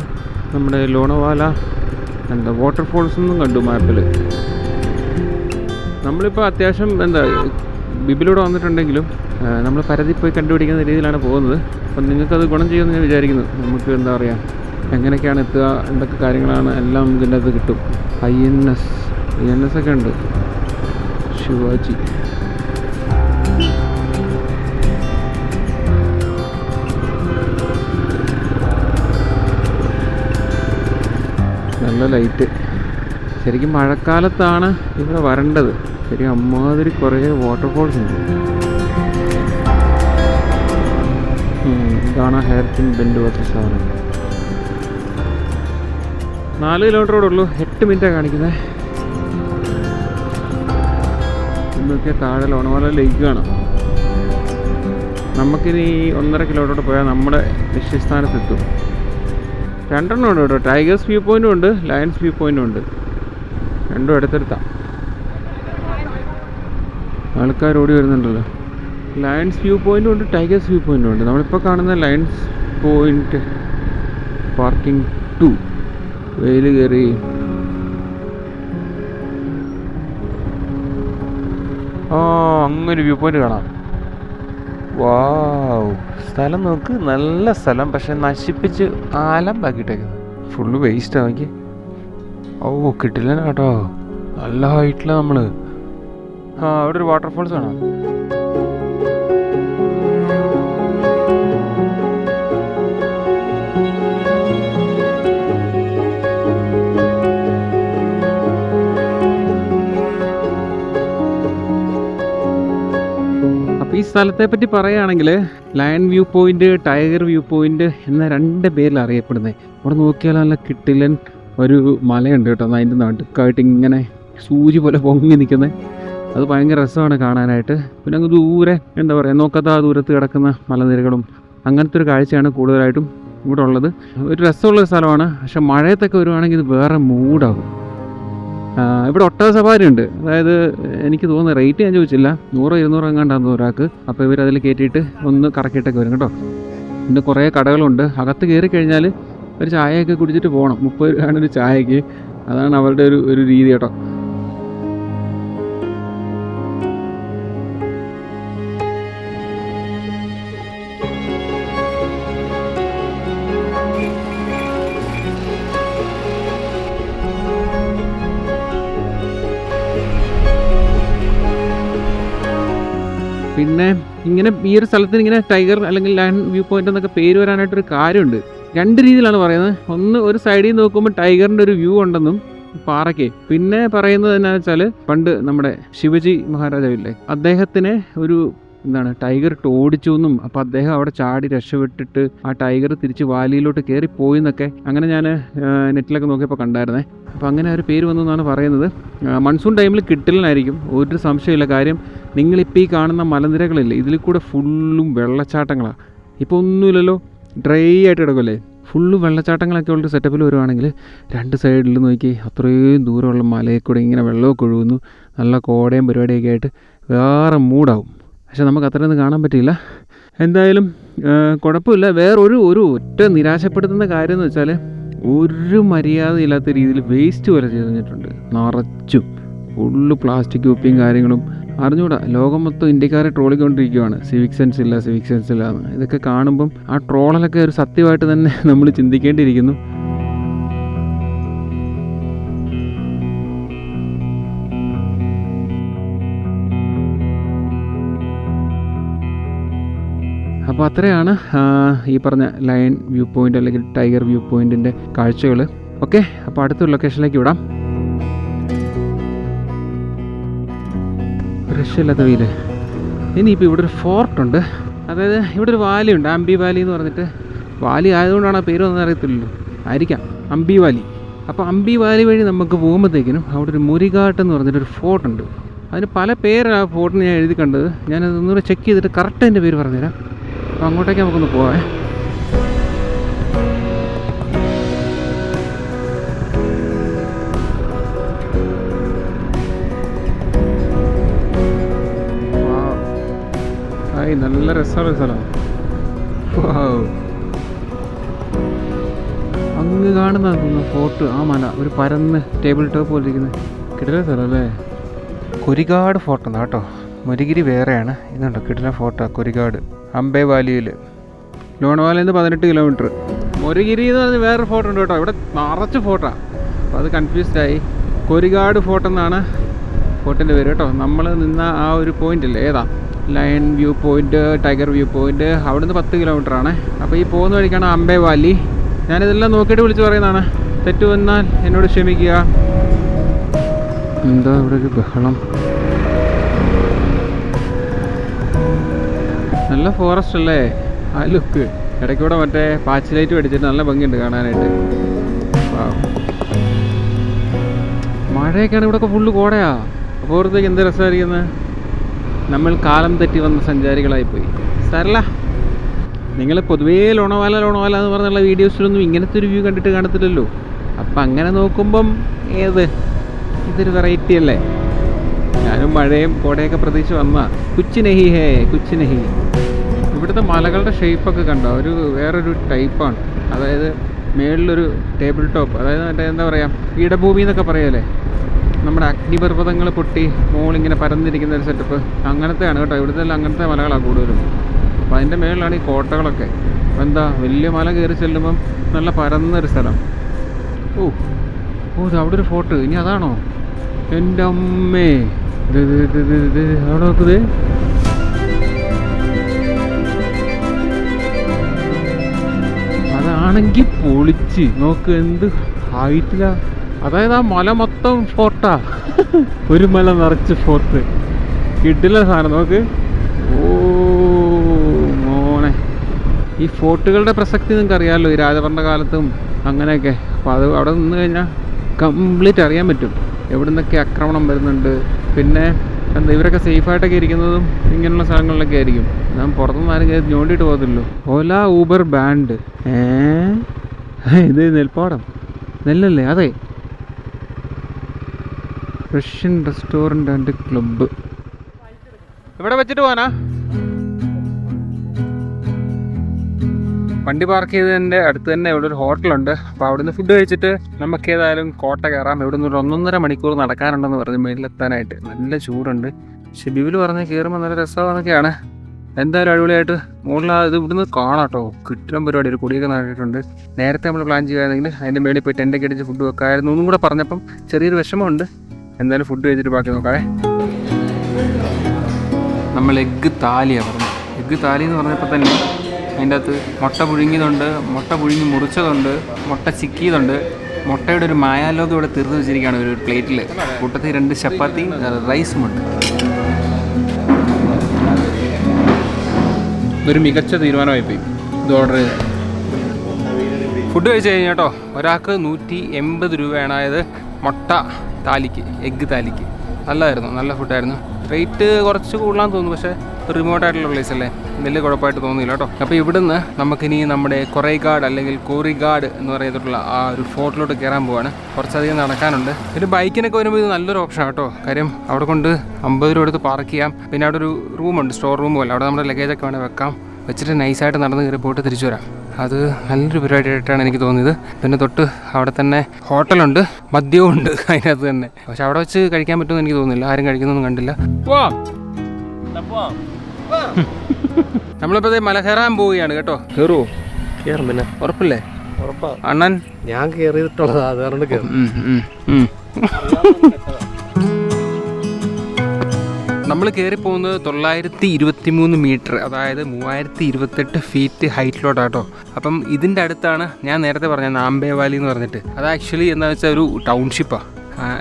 നമ്മുടെ ലോണവാല എന്താ വാട്ടർഫോൾസ് എന്നും കണ്ടു മാപ്പിൽ. നമ്മളിപ്പോൾ അത്യാവശ്യം ബിബിലൂടെ വന്നിട്ടുണ്ടെങ്കിലും നമ്മൾ പരതി പോയി കണ്ടുപിടിക്കുന്ന രീതിയിലാണ് പോകുന്നത്. അപ്പം നിങ്ങൾക്കത് ഗുണം ചെയ്യുമെന്ന് ഞാൻ വിചാരിക്കുന്നു. നമുക്ക് എന്താ പറയുക, എങ്ങനെയൊക്കെയാണ് എത്തുക, എന്തൊക്കെ കാര്യങ്ങളാണ്, എല്ലാം നമുക്ക് ഇതിൻ്റെ അകത്ത് കിട്ടും. INS ഒക്കെ ഉണ്ട്. ശിവാജി നല്ല ലൈറ്റ്. ശരിക്കും മഴക്കാലത്താണ് ഇവിടെ വരേണ്ടത്. ശരിക്കും അമ്മാതിരി കുറേ വാട്ടർഫോൾസ് ഉണ്ട്. ഇതാണ് ഹെയർ പിൻ ബെൻഡ് പോലത്തെ സാധനം. 4 കിലോമീറ്ററോടെ ഉള്ളൂ. 8 മിനിറ്റാണ് കാണിക്കുന്നത്. ഇന്നൊക്കെ താഴെ ലോണവാല ലേക്ക് കാണാം. നമുക്കിനി 1.5 കിലോമീറ്റർ പോയാൽ നമ്മുടെ ലക്ഷ്യസ്ഥാനത്തെത്തും. 2 ഉണ്ട് കേട്ടോ. ടൈഗേഴ്സ് വ്യൂ പോയിൻറ്റും ഉണ്ട്, ലയൺസ് വ്യൂ പോയിൻറ്റും ഉണ്ട്. രണ്ടും അടുത്തെടുത്താണ്. ആൾക്കാർ ഓടി വരുന്നുണ്ടല്ലോ. ലയൺസ് വ്യൂ പോയിൻറ്റും ഉണ്ട്, ടൈഗേഴ്സ് വ്യൂ പോയിൻറ്റും ഉണ്ട്. നമ്മളിപ്പോൾ കാണുന്ന ലയൺസ് പോയിൻറ്റ് പാർക്കിംഗ് 2. വെയിൽ കയറി. അങ്ങൊരു വ്യൂ പോയിൻറ്റ് കാണാം. വാവ്, സ്ഥലം നോക്ക്, നല്ല സ്ഥലം. പക്ഷെ നശിപ്പിച്ച് ആലമ്പാക്കിയിട്ടേക്കുന്നത്. ഫുള്ള് വേസ്റ്റ് ആക്കി. കിട്ടില്ല കേട്ടോ, നല്ല ഹൈറ്റിലാണ് നമ്മൾ. അവിടെ ഒരു വാട്ടർഫോൾസ് കാണാം. ഈ സ്ഥലത്തെ പറ്റി പറയുകയാണെങ്കിൽ lion view point, tiger view point എന്ന 2 പേരിൽ അറിയപ്പെടുന്നത്. അവിടെ നോക്കിയാൽ നല്ല കിട്ടിലൻ ഒരു മലയുണ്ട് കേട്ടോ, അതിൻ്റെ നടുക്കായിട്ട് ഇങ്ങനെ സൂചി പോലെ പൊങ്ങി നിൽക്കുന്നത്. അത് ഭയങ്കര രസമാണ് കാണാനായിട്ട്. പിന്നെ അങ്ങ് ദൂരെ എന്താ പറയുക, നോക്കാത്ത ആ ദൂരത്ത് കിടക്കുന്ന മലനിരകളും അങ്ങനത്തെ ഒരു കാഴ്ചയാണ് കൂടുതലായിട്ടും ഇവിടെ ഉള്ളത്. ഒരു രസമുള്ളൊരു സ്ഥലമാണ്. പക്ഷെ മഴയത്തൊക്കെ വരുവാണെങ്കിൽ ഇത് വേറെ മൂഡാകും. ഇവിടെ ഒട്ടക സവാരി ഉണ്ട്. അതായത് എനിക്ക് തോന്നുന്നു റേറ്റ് ഞാൻ ചോദിച്ചില്ല, 100-200 എങ്ങാണ്ടാന്ന് ഒരാൾക്ക്. അപ്പോൾ ഇവരതിൽ കയറ്റിയിട്ട് ഒന്ന് കറക്കിയിട്ടൊക്കെ വരും കേട്ടോ. പിന്നെ കുറേ കടകളുണ്ട്. അകത്ത് കയറി കഴിഞ്ഞാൽ ഒരു ചായയൊക്കെ കുടിച്ചിട്ട് പോകണം. 30 രൂപയാണ് ഒരു ചായക്ക്. അതാണ് അവരുടെ ഒരു രീതി കേട്ടോ. പിന്നെ ഇങ്ങനെ ഈ ഒരു സ്ഥലത്തിന് ഇങ്ങനെ ടൈഗർ അല്ലെങ്കിൽ ലയൺ വ്യൂ പോയിന്റ് എന്നൊക്കെ പേര് വരാനായിട്ടൊരു കാര്യമുണ്ട്. 2 രീതിയിലാണ് പറയുന്നത്. ഒന്ന്, ഒരു സൈഡിൽ നോക്കുമ്പോൾ ടൈഗറിൻ്റെ ഒരു വ്യൂ ഉണ്ടെന്നും പാറയ്ക്ക്. പിന്നെ പറയുന്നത് എന്നാന്ന് വെച്ചാൽ പണ്ട് നമ്മുടെ ശിവജി മഹാരാജാവില്ലേ, അദ്ദേഹത്തിനെ ഒരു ടൈഗർ ഇട്ട് ഓടിച്ചു എന്നും, അപ്പോൾ അദ്ദേഹം അവിടെ ചാടി രക്ഷപ്പെട്ടിട്ട് ആ ടൈഗർ തിരിച്ച് വാലിയിലോട്ട് കയറിപ്പോയി എന്നൊക്കെ അങ്ങനെ ഞാൻ നെറ്റിലൊക്കെ നോക്കിയപ്പോൾ കണ്ടായിരുന്നേ. അപ്പോൾ അങ്ങനെ ഒരു പേര് വന്നു എന്നാണ് പറയുന്നത്. മൺസൂൺ ടൈമിൽ കിട്ടലിനായിരിക്കും, ഒരു സംശയമില്ല. കാര്യം നിങ്ങളിപ്പോൾ ഈ കാണുന്ന മലനിരകളില്ലേ, ഇതിൽ കൂടെ ഫുള്ളും വെള്ളച്ചാട്ടങ്ങളാണ്. ഇപ്പോൾ ഒന്നുമില്ലല്ലോ, ഡ്രൈ ആയിട്ട് കിടക്കുമല്ലേ. ഫുള്ള് വെള്ളച്ചാട്ടങ്ങളൊക്കെ ഉള്ള സെറ്റപ്പിൽ വരുവാണെങ്കിൽ 2 സൈഡിൽ നോക്കി അത്രയും ദൂരമുള്ള മലയിൽ കൂടെ ഇങ്ങനെ വെള്ളമൊക്കെ ഒഴുകുന്നു. നല്ല കോടയും പരിപാടിയൊക്കെ ആയിട്ട് വേറെ മൂടാവും. പക്ഷെ നമുക്ക് അത്രയൊന്നും കാണാൻ പറ്റിയില്ല. എന്തായാലും കുഴപ്പമില്ല. വേറൊരു ഒറ്റ നിരാശപ്പെടുത്തുന്ന കാര്യം എന്ന് വെച്ചാൽ ഒരു മര്യാദയില്ലാത്ത രീതിയിൽ വേസ്റ്റ് പോലെ ചെയ്തിട്ടുണ്ട്. നിറച്ചും ഫുള്ള് പ്ലാസ്റ്റിക് കുപ്പിയും കാര്യങ്ങളും. അറിഞ്ഞൂടാ, ലോകം മൊത്തം ഇന്ത്യക്കാരെ ട്രോളിക്കൊണ്ടിരിക്കുകയാണ്. സിവിക് സെൻസ് ഇല്ല എന്ന്. ഇതൊക്കെ കാണുമ്പം ആ ട്രോളലൊക്കെ ഒരു സത്യമായിട്ട് തന്നെ നമ്മൾ ചിന്തിക്കേണ്ടിയിരിക്കുന്നു. അപ്പോൾ അത്രയാണ് ഈ പറഞ്ഞ ലയൺ വ്യൂ പോയിൻ്റ് അല്ലെങ്കിൽ ടൈഗർ വ്യൂ പോയിൻറ്റിൻ്റെ കാഴ്ചകൾ. ഓക്കെ, അപ്പോൾ അടുത്തൊരു ലൊക്കേഷനിലേക്ക് വിടാം. രക്ഷയില്ലാത്ത വെയിൽ. ഇനിയിപ്പോൾ ഇവിടെ ഒരു ഫോർട്ടുണ്ട്. അതായത് ഇവിടെ ഒരു വാലി ഉണ്ട്, അമ്പി വാലി എന്ന് പറഞ്ഞിട്ട്. വാലി ആയതുകൊണ്ടാണ് ആ പേരൊന്നും അറിയത്തില്ലല്ലോ, ആയിരിക്കാം അമ്പി വാലി. അപ്പോൾ അമ്പി വാലി വഴി നമുക്ക് പോകുമ്പോഴത്തേക്കിനും അവിടെ ഒരു മുരിഘാട്ട് എന്ന് പറഞ്ഞിട്ടൊരു ഫോർട്ടുണ്ട്. അതിന് പല പേരാണ് ആ ഫോർട്ടിന് ഞാൻ എഴുതി കണ്ടത്. ഞാനതൊന്നുകൂടെ ചെക്ക് ചെയ്തിട്ട് കറക്റ്റ് അതിൻ്റെ പേര് പറഞ്ഞുതരാം. അപ്പോൾ അങ്ങോട്ടേക്ക് നമുക്കൊന്ന് പോവാം. നല്ല രസമുള്ള സ്ഥലം. അങ്ങ് കാണുന്ന ഫോർട്ട്, ആ മല ഒരു പരന്ന് ടേബിൾ ടോപ്പ് പോലെ ഇരിക്കുന്നത്. കിടില സ്ഥലം അല്ലേ. കുരികാട് ഫോർട്ട് എന്നാ കേട്ടോ. മുരിഗിരി വേറെയാണ്. ഇതുണ്ട് കിടില ഫോർട്ടാണ് കുരികാട്, അമ്പേ വാലിയിൽ. ലോണവാലയിൽ നിന്ന് 18 കിലോമീറ്റർ. മുരിഗിരി എന്ന് പറഞ്ഞാൽ വേറൊരു ഫോർട്ട് ഉണ്ട് കേട്ടോ. ഇവിടെ നിറച്ച് ഫോർട്ടാണ്. അപ്പോൾ അത് കൺഫ്യൂസ്ഡായി. കുരികാട് ഫോർട്ട് എന്നാണ് ഫോർട്ടിൻ്റെ പേര് കേട്ടോ. നമ്മൾ നിന്ന ആ ഒരു പോയിന്റ് ഇല്ലേ, ഏതാ lion view point, tiger view point, അവിടുന്ന് 10 കിലോമീറ്ററാണ്. അപ്പോൾ ഈ പോകുന്ന വഴിക്കാണ് അമ്പേ വാലി. ഞാനിതെല്ലാം നോക്കിയിട്ട് വിളിച്ച് പറയുന്നതാണ്. തെറ്റ് വന്നാൽ എന്നോട് ക്ഷമിക്കുക. എന്താ ഇവിടെ ഒരു ബഹളം? നല്ല ഫോറസ്റ്റ് അല്ലേ ആ ലുക്ക്. ഇടയ്ക്കൂടെ മറ്റേ പാച്ച് ലൈറ്റ് മേടിച്ചിട്ട് നല്ല ഭംഗിയുണ്ട് കാണാനായിട്ട്. മഴയൊക്കെയാണ് ഇവിടെയൊക്കെ ഫുള്ള് കോടയാ. അപ്പോൾ ഓർത്തേക്ക് എന്ത് രസമായിരിക്കുന്നത്. നമ്മൾ കാലം തെറ്റി വന്ന സഞ്ചാരികളായിപ്പോയി. സാരല്ല, നിങ്ങൾ പൊതുവേ ലോണവാല എന്ന് പറഞ്ഞുള്ള വീഡിയോസിലൊന്നും ഇങ്ങനത്തെ ഒരു വ്യൂ കണ്ടിട്ട് കാണത്തില്ലല്ലോ. അപ്പം അങ്ങനെ നോക്കുമ്പം ഇതൊരു വെറൈറ്റി അല്ലേ. ഞാനും മഴയും കോടയൊക്കെ പ്രതീക്ഷിച്ച് വന്ന കുച്ച് നെഹി. ഇവിടുത്തെ മലകളുടെ ഷേപ്പൊക്കെ കണ്ടോ, വേറൊരു ടൈപ്പാണ്. അതായത് മേളിലൊരു ടേബിൾ ടോപ്പ്, അതായത് മറ്റേ എന്താ പറയുക, പീഠഭൂമി എന്നൊക്കെ പറയുമല്ലേ, നമ്മുടെ അഗ്നിപർവ്വതങ്ങൾ പൊട്ടി മുകളിങ്ങനെ പരന്നിരിക്കുന്ന ഒരു സെറ്റപ്പ്. അങ്ങനത്തെയാണ് കേട്ടോ. ഇവിടുത്തെ അങ്ങനത്തെ മലകളാണ് കൂടുതലും. അപ്പോൾ അതിൻ്റെ മേളിലാണ് ഈ കോട്ടകളൊക്കെ. അപ്പോൾ എന്താ, വലിയ മല കയറി ചെല്ലുമ്പം നല്ല പരന്നൊരു സ്ഥലം. ഓ അവിടെ ഒരു ഫോർട്ട്. ഇനി അതാണോ? എൻ്റെ അമ്മേ, അവിടെ നോക്കുന്നത്. അതാണെങ്കിൽ പൊളിച്ച് നോക്ക്, എന്ത് ഹൈറ്റിലാ. അതായത് ആ മല മൊത്തം ഫോർട്ടാ. ഒരു മല നിറച്ച് ഫോർട്ട്. കിട്ടില്ല സാധനം നോക്ക്. ഓ ഈ ഫോർട്ടുകളുടെ പ്രസക്തി നിങ്ങൾക്ക് അറിയാമല്ലോ, ഈ രാജഭരണ കാലത്തും അങ്ങനെയൊക്കെ. അപ്പോൾ അത് അവിടെ നിന്ന് കഴിഞ്ഞാൽ കംപ്ലീറ്റ് അറിയാൻ പറ്റും എവിടെ നിന്നൊക്കെ ആക്രമണം വരുന്നുണ്ട്. പിന്നെ എന്താ ഇവരൊക്കെ സേഫായിട്ടൊക്കെ ഇരിക്കുന്നതും ഇങ്ങനെയുള്ള സ്ഥലങ്ങളിലൊക്കെ ആയിരിക്കും. ഞാൻ പുറത്തുനിന്ന് ആരും കയറി ഞോണ്ടിയിട്ട് പോകത്തില്ലല്ലോ. ഓല ഊബർ ബാൻഡ്, ഇത് നെൽപ്പാടം നെല്ലല്ലേ? അതെ, റഷ്യൻ റെസ്റ്റോറൻറ്റ് ആൻഡ് ക്ലബ്ബ്. ഇവിടെ വെച്ചിട്ട് പോകാനാ? വണ്ടി പാർക്ക് ചെയ്തതിൻ്റെ അടുത്ത് തന്നെ ഇവിടെ ഒരു ഹോട്ടലുണ്ട്. അപ്പോൾ അവിടെ നിന്ന് ഫുഡ് കഴിച്ചിട്ട് നമുക്ക് ഏതായാലും കോട്ട കയറാം. ഇവിടെ നിന്ന് ഒരു 1.5 മണിക്കൂർ നടക്കാനുണ്ടെന്ന് പറഞ്ഞ് മേളിലെത്താനായിട്ട്. നല്ല ചൂടുണ്ട്. പക്ഷെ ബിബിൽ പറഞ്ഞ് കയറുമ്പോൾ നല്ല രസമാണെന്നൊക്കെയാണ്. എന്തായാലും അടിപൊളിയായിട്ട് മുകളിൽ ഇത് ഇവിടുന്ന് കാണാം കേട്ടോ. കിട്ടുന്ന പരിപാടി, ഒരു കൊടിയൊക്കെ നടത്തിയിട്ടുണ്ട്. നേരത്തെ നമ്മൾ പ്ലാൻ ചെയ്യുകയാണെങ്കിൽ അതിൻ്റെ മേളിൽ പോയി ടെൻ്റൊക്കെ അടിച്ച് ഫുഡ് വെക്കാമായിരുന്നു ഒന്നും കൂടെ പറഞ്ഞപ്പം ചെറിയൊരു വിഷമമുണ്ട്. എന്തായാലും ഫുഡ് കഴിച്ചിട്ട് ബാക്കി നോക്കാവേ. നമ്മൾ എഗ്ഗ് താലിയാണ് പറഞ്ഞത്. എഗ്ഗ് താലി എന്ന് പറഞ്ഞപ്പോൾ തന്നെ അതിൻ്റെ അകത്ത് മുട്ട പുഴുങ്ങിയതുണ്ട്, മുട്ട പുഴുങ്ങി മുറിച്ചതുണ്ട്, മുട്ട ചിക്കിയതുണ്ട്, മുട്ടയുടെ ഒരു മായാലോകം ഇവിടെ തീർത്ത് വെച്ചിരിക്കുകയാണ് ഒരു പ്ലേറ്റിൽ. കൂട്ടത്തിൽ 2 ചപ്പാത്തി റൈസുമുണ്ട്. ഇതൊരു മികച്ച തീരുമാനമായി പോയി ഇത് ഓർഡർ ചെയ്ത്. ഫുഡ് കഴിച്ച് കഴിഞ്ഞാൽ കേട്ടോ ഒരാൾക്ക് 180 രൂപയാണ് ആയത് മുട്ട താലിക്ക്, എഗ്ഗ് താലിക്ക്. നല്ലതായിരുന്നു, നല്ല ഫുഡായിരുന്നു. റേറ്റ് കുറച്ച് കൂടുതലാന്ന് തോന്നുന്നു, പക്ഷേ റിമോട്ടായിട്ടുള്ള പ്ലേസ് അല്ലേ, വലിയ കുഴപ്പമായിട്ട് തോന്നിയില്ല കേട്ടോ. അപ്പോൾ ഇവിടുന്ന് നമുക്കിനി നമ്മുടെ കൊറൈഗാഡ് അല്ലെങ്കിൽ കോറിഗാഡ് എന്ന് പറഞ്ഞിട്ടുള്ള ആ ഒരു ഫോർട്ടിലോട്ട് കയറാൻ പോവാണ്. കുറച്ചധികം നടക്കാനുണ്ട്. ഒരു ബൈക്കിനൊക്കെ വരുമ്പോൾ ഇത് നല്ലൊരു ഓപ്ഷനാണ് കേട്ടോ. കാര്യം അവിടെ കൊണ്ട് 50 രൂപ എടുത്ത് പാർക്ക് ചെയ്യാം. പിന്നെ അവിടെ ഒരു റൂമുണ്ട്, സ്റ്റോർ റൂം പോലെ. അവിടെ നമ്മുടെ ലഗേജൊക്കെ വേണേൽ വെക്കാം. വെച്ചിട്ട് നൈസായിട്ട് നടന്ന് കയറി പോയിട്ട് തിരിച്ചു വരാം. അത് നല്ലൊരു പരിപാടിയായിട്ടാണ് എനിക്ക് തോന്നിയത്. പിന്നെ തൊട്ട് അവിടെ തന്നെ ഹോട്ടലുണ്ട്, മദ്യവും ഉണ്ട് അതിനകത്ത് തന്നെ. പക്ഷെ അവിടെ വെച്ച് കഴിക്കാൻ പറ്റുമെന്ന് എനിക്ക് തോന്നുന്നില്ല, ആരും കഴിക്കുന്നൊന്നും കണ്ടില്ല. നമ്മളിപ്പോൾ മല കയറാൻ പോവുകയാണ് കേട്ടോ. കയറുമോ? കയറും, പിന്നെ ഉറപ്പില്ലേ? ഉറപ്പാ. അണ്ണൻ ഞാൻ കയറിയിട്ടുള്ളതാ, അതുകൊണ്ട് കയറും. നമ്മൾ കയറി പോകുന്നത് 923 മീറ്റർ, അതായത് 3028 ഫീറ്റ് ഹൈറ്റിലോട്ടാട്ടോ. അപ്പം ഇതിൻ്റെ അടുത്താണ് ഞാൻ നേരത്തെ പറഞ്ഞ നാംബേ വാലി എന്ന് പറഞ്ഞിട്ട്. അത് ആക്ച്വലി എന്താ വെച്ചാൽ ഒരു ടൗൺഷിപ്പാണ്.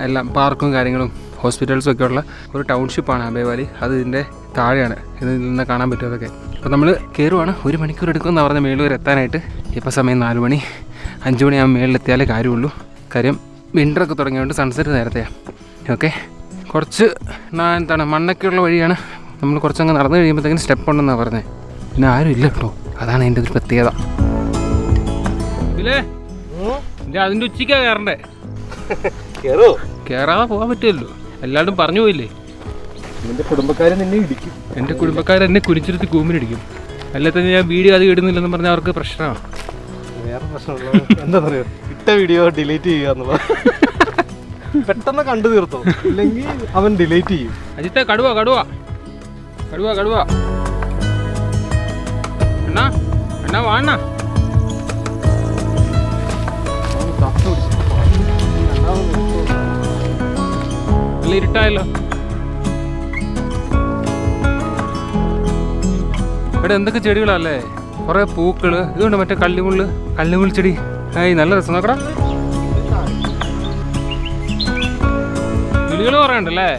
എല്ലാം പാർക്കും കാര്യങ്ങളും ഹോസ്പിറ്റൽസും ഒക്കെ ഉള്ള ഒരു ടൗൺഷിപ്പാണ് നാംബേ വാലി. അത് ഇതിൻ്റെ താഴെയാണ്, ഇതിൽ നിന്ന് കാണാൻ പറ്റും അതൊക്കെ. അപ്പോൾ നമ്മൾ കയറുവാണ്. 1 മണിക്കൂർ എടുക്കുമെന്ന് പറഞ്ഞ മേളിൽ വരെ എത്താനായിട്ട്. ഇപ്പോൾ സമയം 4 മണി, 5 മണിയാകുമ്പോൾ മേളിലെത്തിയാലേ കാര്യമുള്ളൂ. കാര്യം വിൻ്ററൊക്കെ തുടങ്ങിയതുകൊണ്ട് സൺസെറ്റ് നേരത്തെയാണ്. ഓക്കെ, കുറച്ച് എന്താണ് മണ്ണൊക്കെയുള്ള വഴിയാണ്. നമ്മൾ കുറച്ചങ്ങ് നടന്നു കഴിയുമ്പോഴത്തേക്കും സ്റ്റെപ്പ് ഉണ്ടെന്നാണ് പറഞ്ഞത്. പിന്നെ ആരും ഇല്ല കേട്ടോ, അതാണ് അതിൻ്റെ ഒരു പ്രത്യേകത. ഇല്ലേ അതിൻ്റെ ഉച്ചയ്ക്കാണ് കയറണ്ടേ? കയറാതെ പോകാൻ പറ്റുമല്ലോ, എല്ലാവരും പറഞ്ഞു പോയില്ലേ. നിന്റെ കുടുംബക്കാരെ നിന്നെ ഇടിക്കും. എൻ്റെ കുടുംബക്കാരെന്നെ കുനിച്ചിരുത്തി കൂമ്പിനിടിക്കും. അല്ലാത്തന്നെ ഞാൻ വീഡിയോ അത് ഇടുന്നില്ലെന്ന് പറഞ്ഞാൽ അവർക്ക് പ്രശ്നമാണ്. വേറെ പ്രശ്നമുള്ള എന്താ പറയുക, ഇട്ട വീഡിയോ ഡിലീറ്റ് ചെയ്യുക എന്നുള്ളത്. പെട്ടെന്ന് കണ്ടു തീർത്തോ, ഇല്ലെങ്കിൽ അവൻ ഡിലീറ്റ് ചെയ്യും. അജിത്തെ കടുവ കടുവ കടുവ കടുവ അണ്ണാ അണ്ണാ വാണ്ണ. നല്ല ഇരുട്ടായല്ലോ. ഇവിടെ എന്തൊക്കെ ചെടികളല്ലേ, കുറേ പൂക്കള്. ഇതുകൊണ്ട് മറ്റേ കള്ളിമുള്ള് ചെടി. നല്ല രസം നോക്കടാ. കിളികൾ കുറേ ഉണ്ടല്ലേ.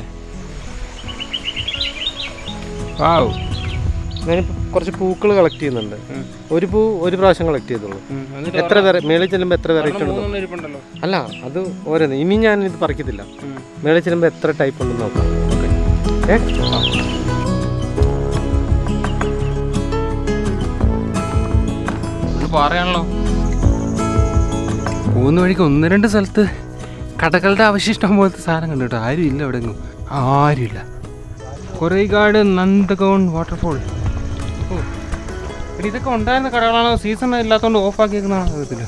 വാവ്. ഞാനിപ്പോൾ കുറച്ച് പൂക്കൾ കളക്ട് ചെയ്യുന്നുണ്ട്. ഒരു പൂ ഒരു പ്രാവശ്യം കളക്ട് ചെയ്തോളൂ. എത്ര മേളിൽ ചെല്ലുമ്പോൾ എത്ര വെറൈറ്റി ഉണ്ടോ? അല്ല, അത് ഓരോന്ന്. ഇനി ഞാൻ ഇത് പറിക്കത്തില്ല. മേളിൽ ചെല്ലുമ്പോൾ എത്ര ടൈപ്പ് ഉണ്ടെന്ന് നോക്കാം. പറയാണല്ലോ. പോകുന്ന വഴിക്ക് 1-2 സ്ഥലത്ത് കടകളുടെ അവശിഷ്ടം പോലത്തെ സാധനം കണ്ടു കേട്ടോ. ആരും ഇല്ല അവിടെ, ആരുമില്ല. കൊറൈഗാഡ് നന്ദഗോൺ വാട്ടർഫോൾ. ഓ, ഇതൊക്കെ ഉണ്ടായിരുന്ന കടകളാണോ സീസൺ ഇല്ലാത്തതുകൊണ്ട് ഓഫ് ആക്കിയേക്കുന്നതാണോ അറിയത്തില്ല.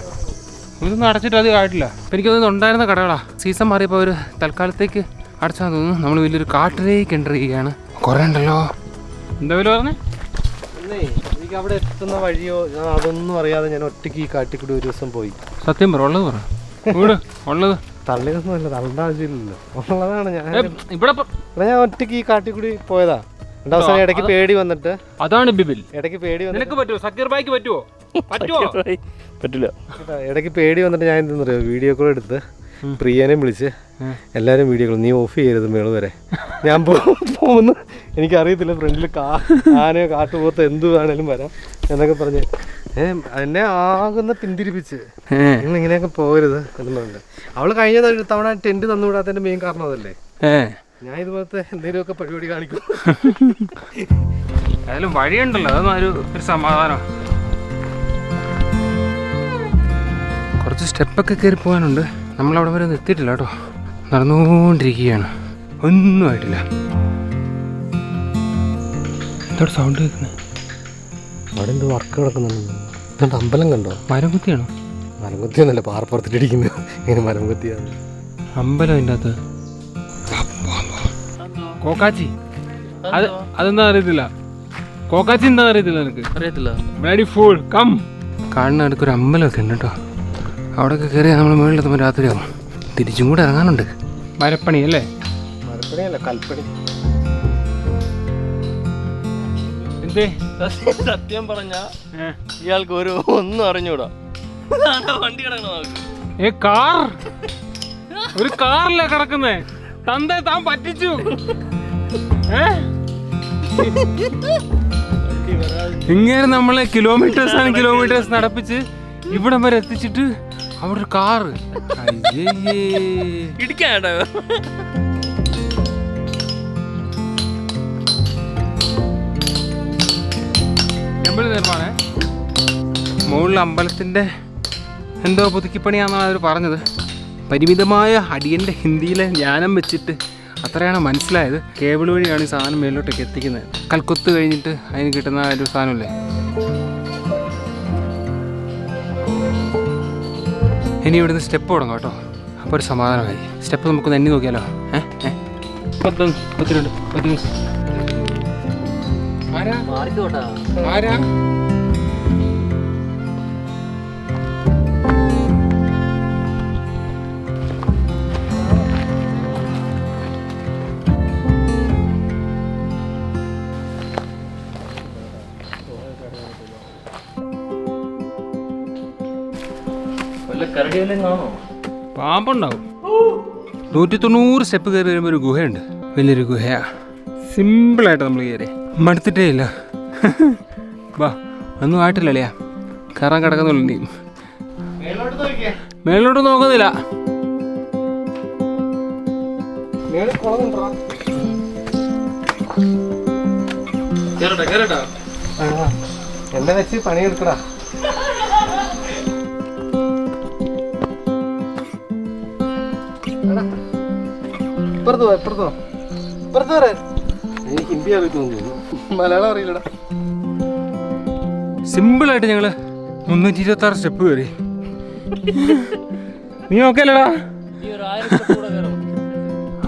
ഇതൊന്നും അടച്ചിട്ട് അത് ആയിട്ടില്ല. അപ്പം എനിക്കതൊന്നും ഉണ്ടായിരുന്ന കടകളാണ്. സീസൺ മാറിയപ്പോൾ അവർ തൽക്കാലത്തേക്ക് അടച്ചാൽ തോന്നുന്നു. നമ്മൾ വലിയൊരു കാട്ടിലേക്ക് എൻ്റർ ചെയ്യുകയാണ്. കുറേ ഉണ്ടല്ലോ. എന്താ വില പറഞ്ഞേ? എനിക്ക് അവിടെ എത്തുന്ന വഴിയോ അതൊന്നും അറിയാതെ ഞാൻ ഒറ്റയ്ക്ക് ഈ കാട്ടിക്കൂടി ഒരു ദിവസം പോയി. സത്യം പറ, ഉള്ളത് പറ. വീട് ഉള്ളത് തള്ളിയൊന്നും അല്ല, തള്ളേണ്ട ആവശ്യമില്ലല്ലോ. ഉള്ളതാണ്. ഇവിടെ ഞാൻ ഒറ്റയ്ക്ക് ഈ കാട്ടിക്കൂടി പോയതാ. രണ്ടാം ഇടയ്ക്ക് പേടി വന്നിട്ട്. അതാണ് ബിബിൽ. ഇടയ്ക്ക് പേടി നിനക്ക് പറ്റുമോ? സക്കീർ ബായിക്ക് പറ്റുമോ? പറ്റില്ല. ഇടയ്ക്ക് പേടി വന്നിട്ട് ഞാൻ എന്താ പറയുക, വീഡിയോ കോൾ എടുത്ത് പ്രിയനെ വിളിച്ച് എല്ലാവരും വീഡിയോ കോൾ, നീ ഓഫ് ചെയ്യരുത് മേള് വരെ, ഞാൻ പോകുന്നു, എനിക്കറിയത്തില്ല ഫ്രണ്ടിൽ ആനയോ കാട്ടുപോത്തോ എന്ത് വേണേലും വരാം എന്നൊക്കെ പറഞ്ഞ് എന്നെ ആകുന്ന പിന്തിരിപ്പിച്ച് നിങ്ങൾ ഇങ്ങനെയൊക്കെ പോകരുത് എന്നുണ്ട്. അവള് കഴിഞ്ഞ തവണ ടെന്റ് തന്നുവിടാത്തതിന്റെ മെയിൻ കാരണം അതല്ലേ. ഞാൻ ഇതുപോലത്തെ എന്തെങ്കിലുമൊക്കെ പരിപാടി കാണിക്കും. ഏതായാലും വഴിയുണ്ടല്ലോ, അതൊന്നും ഒരു സമാധാനം. കുറച്ച് സ്റ്റെപ്പൊക്കെ കയറി പോകാനുണ്ട്. നമ്മളവിടെ വരെ ഒന്നും എത്തിയിട്ടില്ല കേട്ടോ, നടന്നുകൊണ്ടിരിക്കുകയാണ്, ഒന്നും ആയിട്ടില്ല. എന്തോട് സൗണ്ട് കേൾക്കുന്നത്? അവിടെ എന്തോ വർക്ക് കിടക്കുന്നുണ്ട്. ഇതുകൊണ്ട് അമ്പലം കണ്ടോ? മരം കുത്തിയാണോ? മരം കുത്തിയൊന്നല്ല, പാറപ്പുറത്തിട്ടിരിക്കുന്നത്. ഇങ്ങനെ മരം കുത്തിയാണ് അമ്പലം. അതിൻ്റെ അകത്ത് കോക്കാച്ചി, അതെന്താ അറിയത്തില്ല. കോക്കാച്ചി എന്താ അറിയത്തില്ല എനിക്ക്. അറിയത്തില്ല. Bloody fool come. കാണുന്ന അടുക്കൊരു അമ്പലമൊക്കെ ഉണ്ട് കേട്ടോ. അവിടെയൊക്കെ കയറിയാൽ നമ്മൾ മുകളിലെത്തുമ്പോൾ രാത്രിയാവും. തിരിച്ചും കൂടെ ഇറങ്ങാനുണ്ട്. മരപ്പണി അല്ലേ? മരപ്പണിയല്ല, കൽപ്പണി. എന്തേ? സത്യം പറഞ്ഞ ഇയാൾക്ക് ഒന്നും അറിഞ്ഞൂടാ. വണ്ടി കിടക്കണ കാർ, ഒരു കാറിലാ കിടക്കുന്നേ. തന്തേ താൻ പറ്റിച്ചു. ഇങ്ങനെ നമ്മളെ കിലോമീറ്റേഴ്സ് നടപ്പിച്ച് ഇവിടം വരെ എത്തിച്ചിട്ട് അവിടെ ഒരു കാറ് ഇടിക്കാട്ടോ. ടെമ്പിൾ നിർമ്മാണേ. മുകളിൽ അമ്പലത്തിൻ്റെ എന്തോ പുതുക്കിപ്പണിയാണെന്നാണ് അവർ പറഞ്ഞത്. പരിമിതമായ അടിയൻ്റെ ഹിന്ദിയിലെ ജ്ഞാനം വെച്ചിട്ട് അത്രയാണ് മനസ്സിലായത്. കേബിൾ വഴിയാണ് ഈ സാധനം മേലോട്ടൊക്കെ എത്തിക്കുന്നത്. കൽക്കൊത്ത് കഴിഞ്ഞിട്ട് അതിന് കിട്ടുന്ന ഒരു സാധനമല്ലേ. ഇനി ഇവിടുന്ന് സ്റ്റെപ്പ് തുടങ്ങാം കേട്ടോ. അപ്പോൾ ഒരു സമാധാനമായി. സ്റ്റെപ്പ് നമുക്കൊന്ന് എണ്ണി നോക്കിയാലോ. 11, 12, 13. ആരാ? പാമ്പുണ്ടാവും. 190 സ്റ്റെപ്പ് കയറി വരുമ്പോൾ ഒരു ഗുഹയുണ്ട്. വലിയൊരു ഗുഹയാ. സിമ്പിളായിട്ട് നമ്മൾ കയറി മടുത്തിട്ടേ ഇല്ല. വാ, ഒന്നും ആയിട്ടില്ലല്ലേ. കയറാൻ കിടക്കുന്നുള്ളൂ. നീ മേലോട്ട് നോക്കുന്നില്ല. എന്നെ വെച്ച് പണിയെടുക്കടാ. എനിക്ക് ഹിന്ദി അറിയിക്കുന്നു, മലയാളം അറിയില്ലടാ. സിമ്പിളായിട്ട് ഞങ്ങള് 326 സ്റ്റെപ്പ് കയറി. നീ ഓക്കെ അല്ലടാ?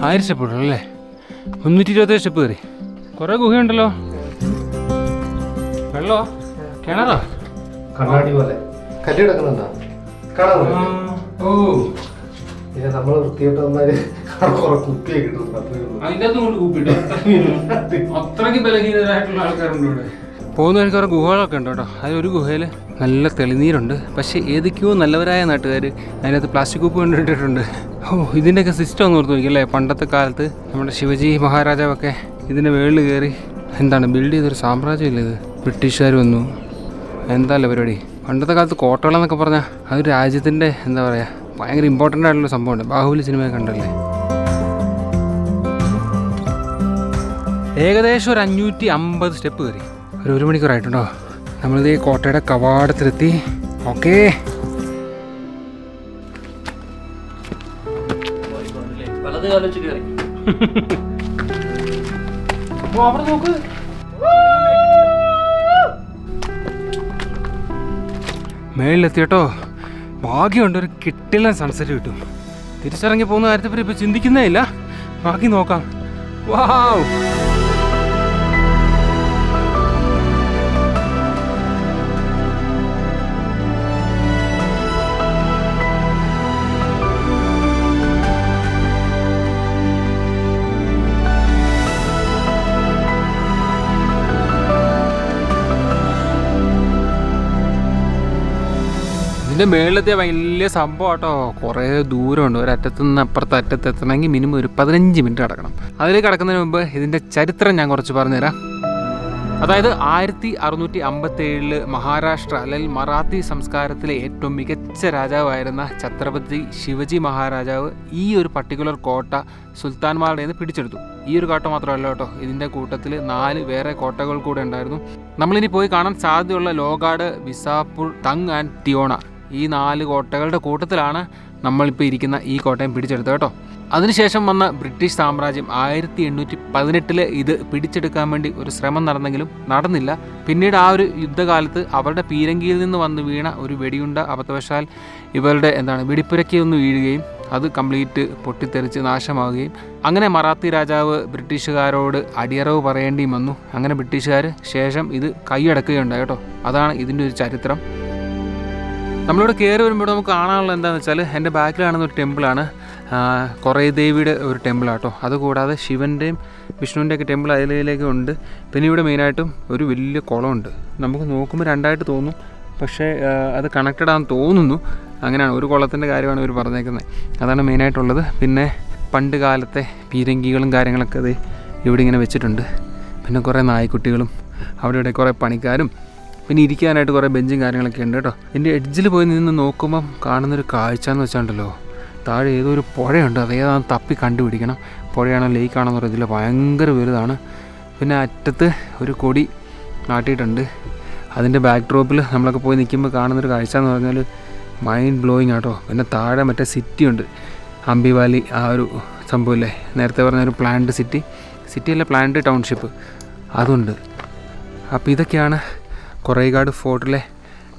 1000 സ്റ്റെപ്പ് ഉള്ളല്ലേ? 327 സ്റ്റെപ്പ് കയറി. കുറെ ഗുഹയുണ്ടല്ലോ. വെള്ളോ കിണറോ? കണ്ണാടി പോലെ കല്ല് കിടക്കുന്നുണ്ടോ? കാണാൻ. ഓ, നമ്മൾ വൃത്തിയായിട്ടവന്മാര് കുപ്പിയൊക്കെ കിട്ടും. അതിൻ്റെ അകത്ത് കൊണ്ട് കൂപ്പിട്ടോ. അത്രയ്ക്ക് ബലഹീനരായിട്ടുള്ള ആൾക്കാരുണ്ട് ഇവിടെ. പോകുന്ന വഴിക്ക് കുറെ ഗുഹകളൊക്കെ ഉണ്ട് കേട്ടോ. അതിലൊരു ഗുഹയിൽ നല്ല തെളിനീരുണ്ട്. പക്ഷേ ഏതൊക്കെയോ നല്ലവരായ നാട്ടുകാർ അതിനകത്ത് പ്ലാസ്റ്റിക് കുപ്പ് കൊണ്ടിട്ടിട്ടുണ്ട്. ഇതിൻ്റെയൊക്കെ സിസ്റ്റം ഒന്ന് ഓർത്ത് നോക്കിയല്ലേ. പണ്ടത്തെ കാലത്ത് നമ്മുടെ ശിവജി മഹാരാജാവൊക്കെ ഇതിൻ്റെ മുകളിൽ കയറി എന്താണ് ബിൽഡ് ചെയ്തൊരു സാമ്രാജ്യമില്ല ഇത്. ബ്രിട്ടീഷുകാർ വന്നു. എന്താല്ലേ പരിപാടി. പണ്ടത്തെ കാലത്ത് കോട്ടകളെന്നൊക്കെ പറഞ്ഞാൽ അതൊരു രാജ്യത്തിൻ്റെ എന്താ പറയുക ഭയങ്കര ഇമ്പോർട്ടൻ്റ് ആയിട്ടുള്ള സംഭവമുണ്ട്. ബാഹുബലി സിനിമ കണ്ടല്ലേ. ഏകദേശം ഒരു 550 സ്റ്റെപ്പ് കയറി. ഒരു മണിക്കൂറായിട്ടുണ്ടോ. നമ്മളിത് കോട്ടയുടെ കവാടത്തിലെത്തി. ഓക്കേ, അവിടെ നോക്ക്. മേളിലെത്തിട്ടോ. ഭാഗ്യമുണ്ട്, ഒരു കിട്ടില്ല സൺസെറ്റ് കിട്ടും. തിരിച്ചിറങ്ങി പോകുന്ന കാര്യത്തെപ്പറ്റി ഇപ്പോൾ ചിന്തിക്കുന്നേ ഇല്ല. ബാക്കി നോക്കാം. വാവ്, ഇതിൻ്റെ മേളിലെത്തിയ വലിയ സംഭവം കേട്ടോ. കുറേ ദൂരമുണ്ട്. ഒരറ്റത്തു നിന്ന് അപ്പുറത്തെ അറ്റത്ത് എത്തണമെങ്കിൽ മിനിമം ഒരു 15 മിനിറ്റ് കിടക്കണം. അതിലേക്ക് കിടക്കുന്നതിന് മുമ്പ് ഇതിൻ്റെ ചരിത്രം ഞാൻ കുറച്ച് പറഞ്ഞുതരാം. അതായത് 1657 മഹാരാഷ്ട്ര അല്ലെങ്കിൽ മറാത്തി സംസ്കാരത്തിലെ ഏറ്റവും മികച്ച രാജാവായിരുന്ന ഛത്രപതി ശിവജി മഹാരാജാവ് ഈ ഒരു പർട്ടിക്കുലർ കോട്ട സുൽത്താൻമാരുടെ നിന്ന് പിടിച്ചെടുത്തു. ഈ ഒരു കോട്ട മാത്രമല്ല കേട്ടോ, ഇതിൻ്റെ കൂട്ടത്തിൽ 4 വേറെ കോട്ടകൾ കൂടെ ഉണ്ടായിരുന്നു. നമ്മളിനി പോയി കാണാൻ സാധ്യതയുള്ള ലോഗാഡ്, ബിസാപൂർ, തങ് ആൻഡ് തിയോണ ഈ 4 കോട്ടകളുടെ കൂട്ടത്തിലാണ് നമ്മളിപ്പോൾ ഇരിക്കുന്ന ഈ കോട്ടയം പിടിച്ചെടുത്തത് കേട്ടോ. അതിനുശേഷം വന്ന ബ്രിട്ടീഷ് സാമ്രാജ്യം 1818 ഇത് പിടിച്ചെടുക്കാൻ വേണ്ടി ഒരു ശ്രമം നടന്നെങ്കിലും നടന്നില്ല. പിന്നീട് ആ ഒരു യുദ്ധകാലത്ത് അവരുടെ പീരങ്കിയിൽ നിന്ന് വന്ന് വീണ ഒരു വെടിയുണ്ട അബദ്ധവശാൽ ഇവരുടെ വെടിപ്പുരയ്ക്ക് ഒന്ന് വീഴുകയും അത് കംപ്ലീറ്റ് പൊട്ടിത്തെറിച്ച് നാശമാവുകയും അങ്ങനെ മറാത്തി രാജാവ് ബ്രിട്ടീഷുകാരോട് അടിയറവ് പറയേണ്ടിയും വന്നു. അങ്ങനെ ബ്രിട്ടീഷുകാർ ശേഷം ഇത് കൈയടക്കുകയുണ്ടായി കേട്ടോ. അതാണ് ഇതിൻ്റെ ഒരു ചരിത്രം. നമ്മളിവിടെ കയറി വരുമ്പോൾ നമുക്ക് കാണാനുള്ളത് എന്താണെന്ന് വെച്ചാൽ എൻ്റെ ബാക്കിൽ കാണുന്ന ഒരു ടെമ്പിളാണ്, കുറേ ദേവിയുടെ ഒരു ടെമ്പിളാട്ടോ. അതുകൂടാതെ ശിവൻ്റെയും വിഷ്ണുവിൻ്റെയൊക്കെ ടെമ്പിൾ അതിലേക്ക് ഉണ്ട്. പിന്നെ ഇവിടെ മെയിനായിട്ടും ഒരു വലിയ കുളമുണ്ട്. നമുക്ക് നോക്കുമ്പോൾ രണ്ടായിട്ട് തോന്നും, പക്ഷേ അത് കണക്റ്റഡ് ആണെന്ന് തോന്നുന്നു. അങ്ങനെയാണ്, ഒരു കുളത്തിൻ്റെ കാര്യമാണ് ഇവർ പറഞ്ഞേക്കുന്നത്. അതാണ് മെയിനായിട്ടുള്ളത്. പിന്നെ പണ്ട് കാലത്തെ പീരങ്കികളും കാര്യങ്ങളൊക്കെ അത് ഇവിടെ ഇങ്ങനെ വെച്ചിട്ടുണ്ട്. പിന്നെ കുറേ നായ്ക്കുട്ടികളും അവിടെ ഇവിടെ കുറേ പണിക്കാരും പിന്നെ ഇരിക്കാനായിട്ട് കുറേ ബെഞ്ചും കാര്യങ്ങളൊക്കെ ഉണ്ട് കേട്ടോ. എൻ്റെ എഡ്ജിൽ പോയി നിന്ന് നോക്കുമ്പം കാണുന്നൊരു കാഴ്ച എന്ന് വെച്ചാണ്ടല്ലോ, താഴെ ഏതോ ഒരു പുഴയുണ്ട്. അതേതാണെന്ന് തപ്പി കണ്ടുപിടിക്കണം. പുഴയാണോ ലേക്കാണോ എന്ന് അറിയത്തില്ല, ഭയങ്കര വലുതാണ്. പിന്നെ അറ്റത്ത് ഒരു കൊടി നാട്ടിയിട്ടുണ്ട്. അതിൻ്റെ ബാക്ക് ഡ്രോപ്പിൽ നമ്മളൊക്കെ പോയി നിൽക്കുമ്പോൾ കാണുന്നൊരു കാഴ്ച എന്ന് പറഞ്ഞാൽ മൈൻഡ് ബ്ലോയിങ് ആട്ടോ. പിന്നെ താഴെ മറ്റേ സിറ്റി ഉണ്ട്, അംബി വാലി, ആ ഒരു സംഭവമില്ലേ നേരത്തെ പറഞ്ഞൊരു പ്ലാന്റ് സിറ്റിയല്ല പ്ലാന്റ് ടൗൺഷിപ്പ്, അതുണ്ട്. അപ്പോൾ ഇതൊക്കെയാണ് കുറേഗാഡ് ഫോർട്ടിലെ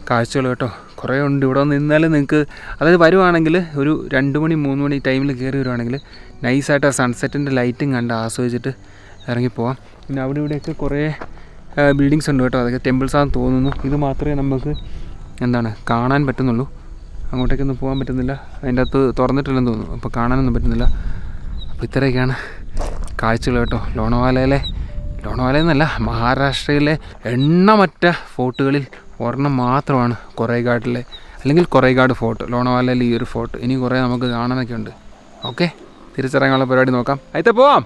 കാഴ്ചകൾ കേട്ടോ. കുറേ ഉണ്ട്. ഇവിടെ വന്ന് നിന്നാൽ നിങ്ങൾക്ക്, അതായത് വരുവാണെങ്കിൽ ഒരു 2 മണി 3 മണി ടൈമിൽ കയറി വരുവാണെങ്കിൽ നൈസായിട്ട് ആ സൺസെറ്റിൻ്റെ ലൈറ്റും കണ്ട് ആസ്വദിച്ചിട്ട് ഇറങ്ങിപ്പോവാം. പിന്നെ അവിടെ ഇവിടെയൊക്കെ കുറേ ബിൽഡിങ്സ് ഉണ്ട് കേട്ടോ. അതൊക്കെ ടെമ്പിൾസാണെന്ന് തോന്നുന്നു. ഇത് മാത്രമേ നമുക്ക് കാണാൻ പറ്റുന്നുള്ളൂ. അങ്ങോട്ടേക്കൊന്നും പോകാൻ പറ്റുന്നില്ല, അതിൻ്റെ അകത്ത് തുറന്നിട്ടില്ലെന്ന് തോന്നുന്നു. അപ്പോൾ കാണാനൊന്നും പറ്റുന്നില്ല. അപ്പോൾ ഇത്രയൊക്കെയാണ് കാഴ്ചകൾ കേട്ടോ. ലോണവാലയെന്നല്ല, മഹാരാഷ്ട്രയിലെ എണ്ണമറ്റ ഫോർട്ടുകളിൽ ഒരെണ്ണം മാത്രമാണ് കുറേഗാഡിലെ അല്ലെങ്കിൽ കുറേഗാഡ് ഫോർട്ട്. ലോണവാലയിൽ ഈ ഒരു ഫോർട്ട്. ഇനി കുറേ നമുക്ക് കാണാനൊക്കെ ഉണ്ട്. ഓക്കെ, തിരിച്ചിറങ്ങാനുള്ള പരിപാടി നോക്കാം. అయితే പോവാം.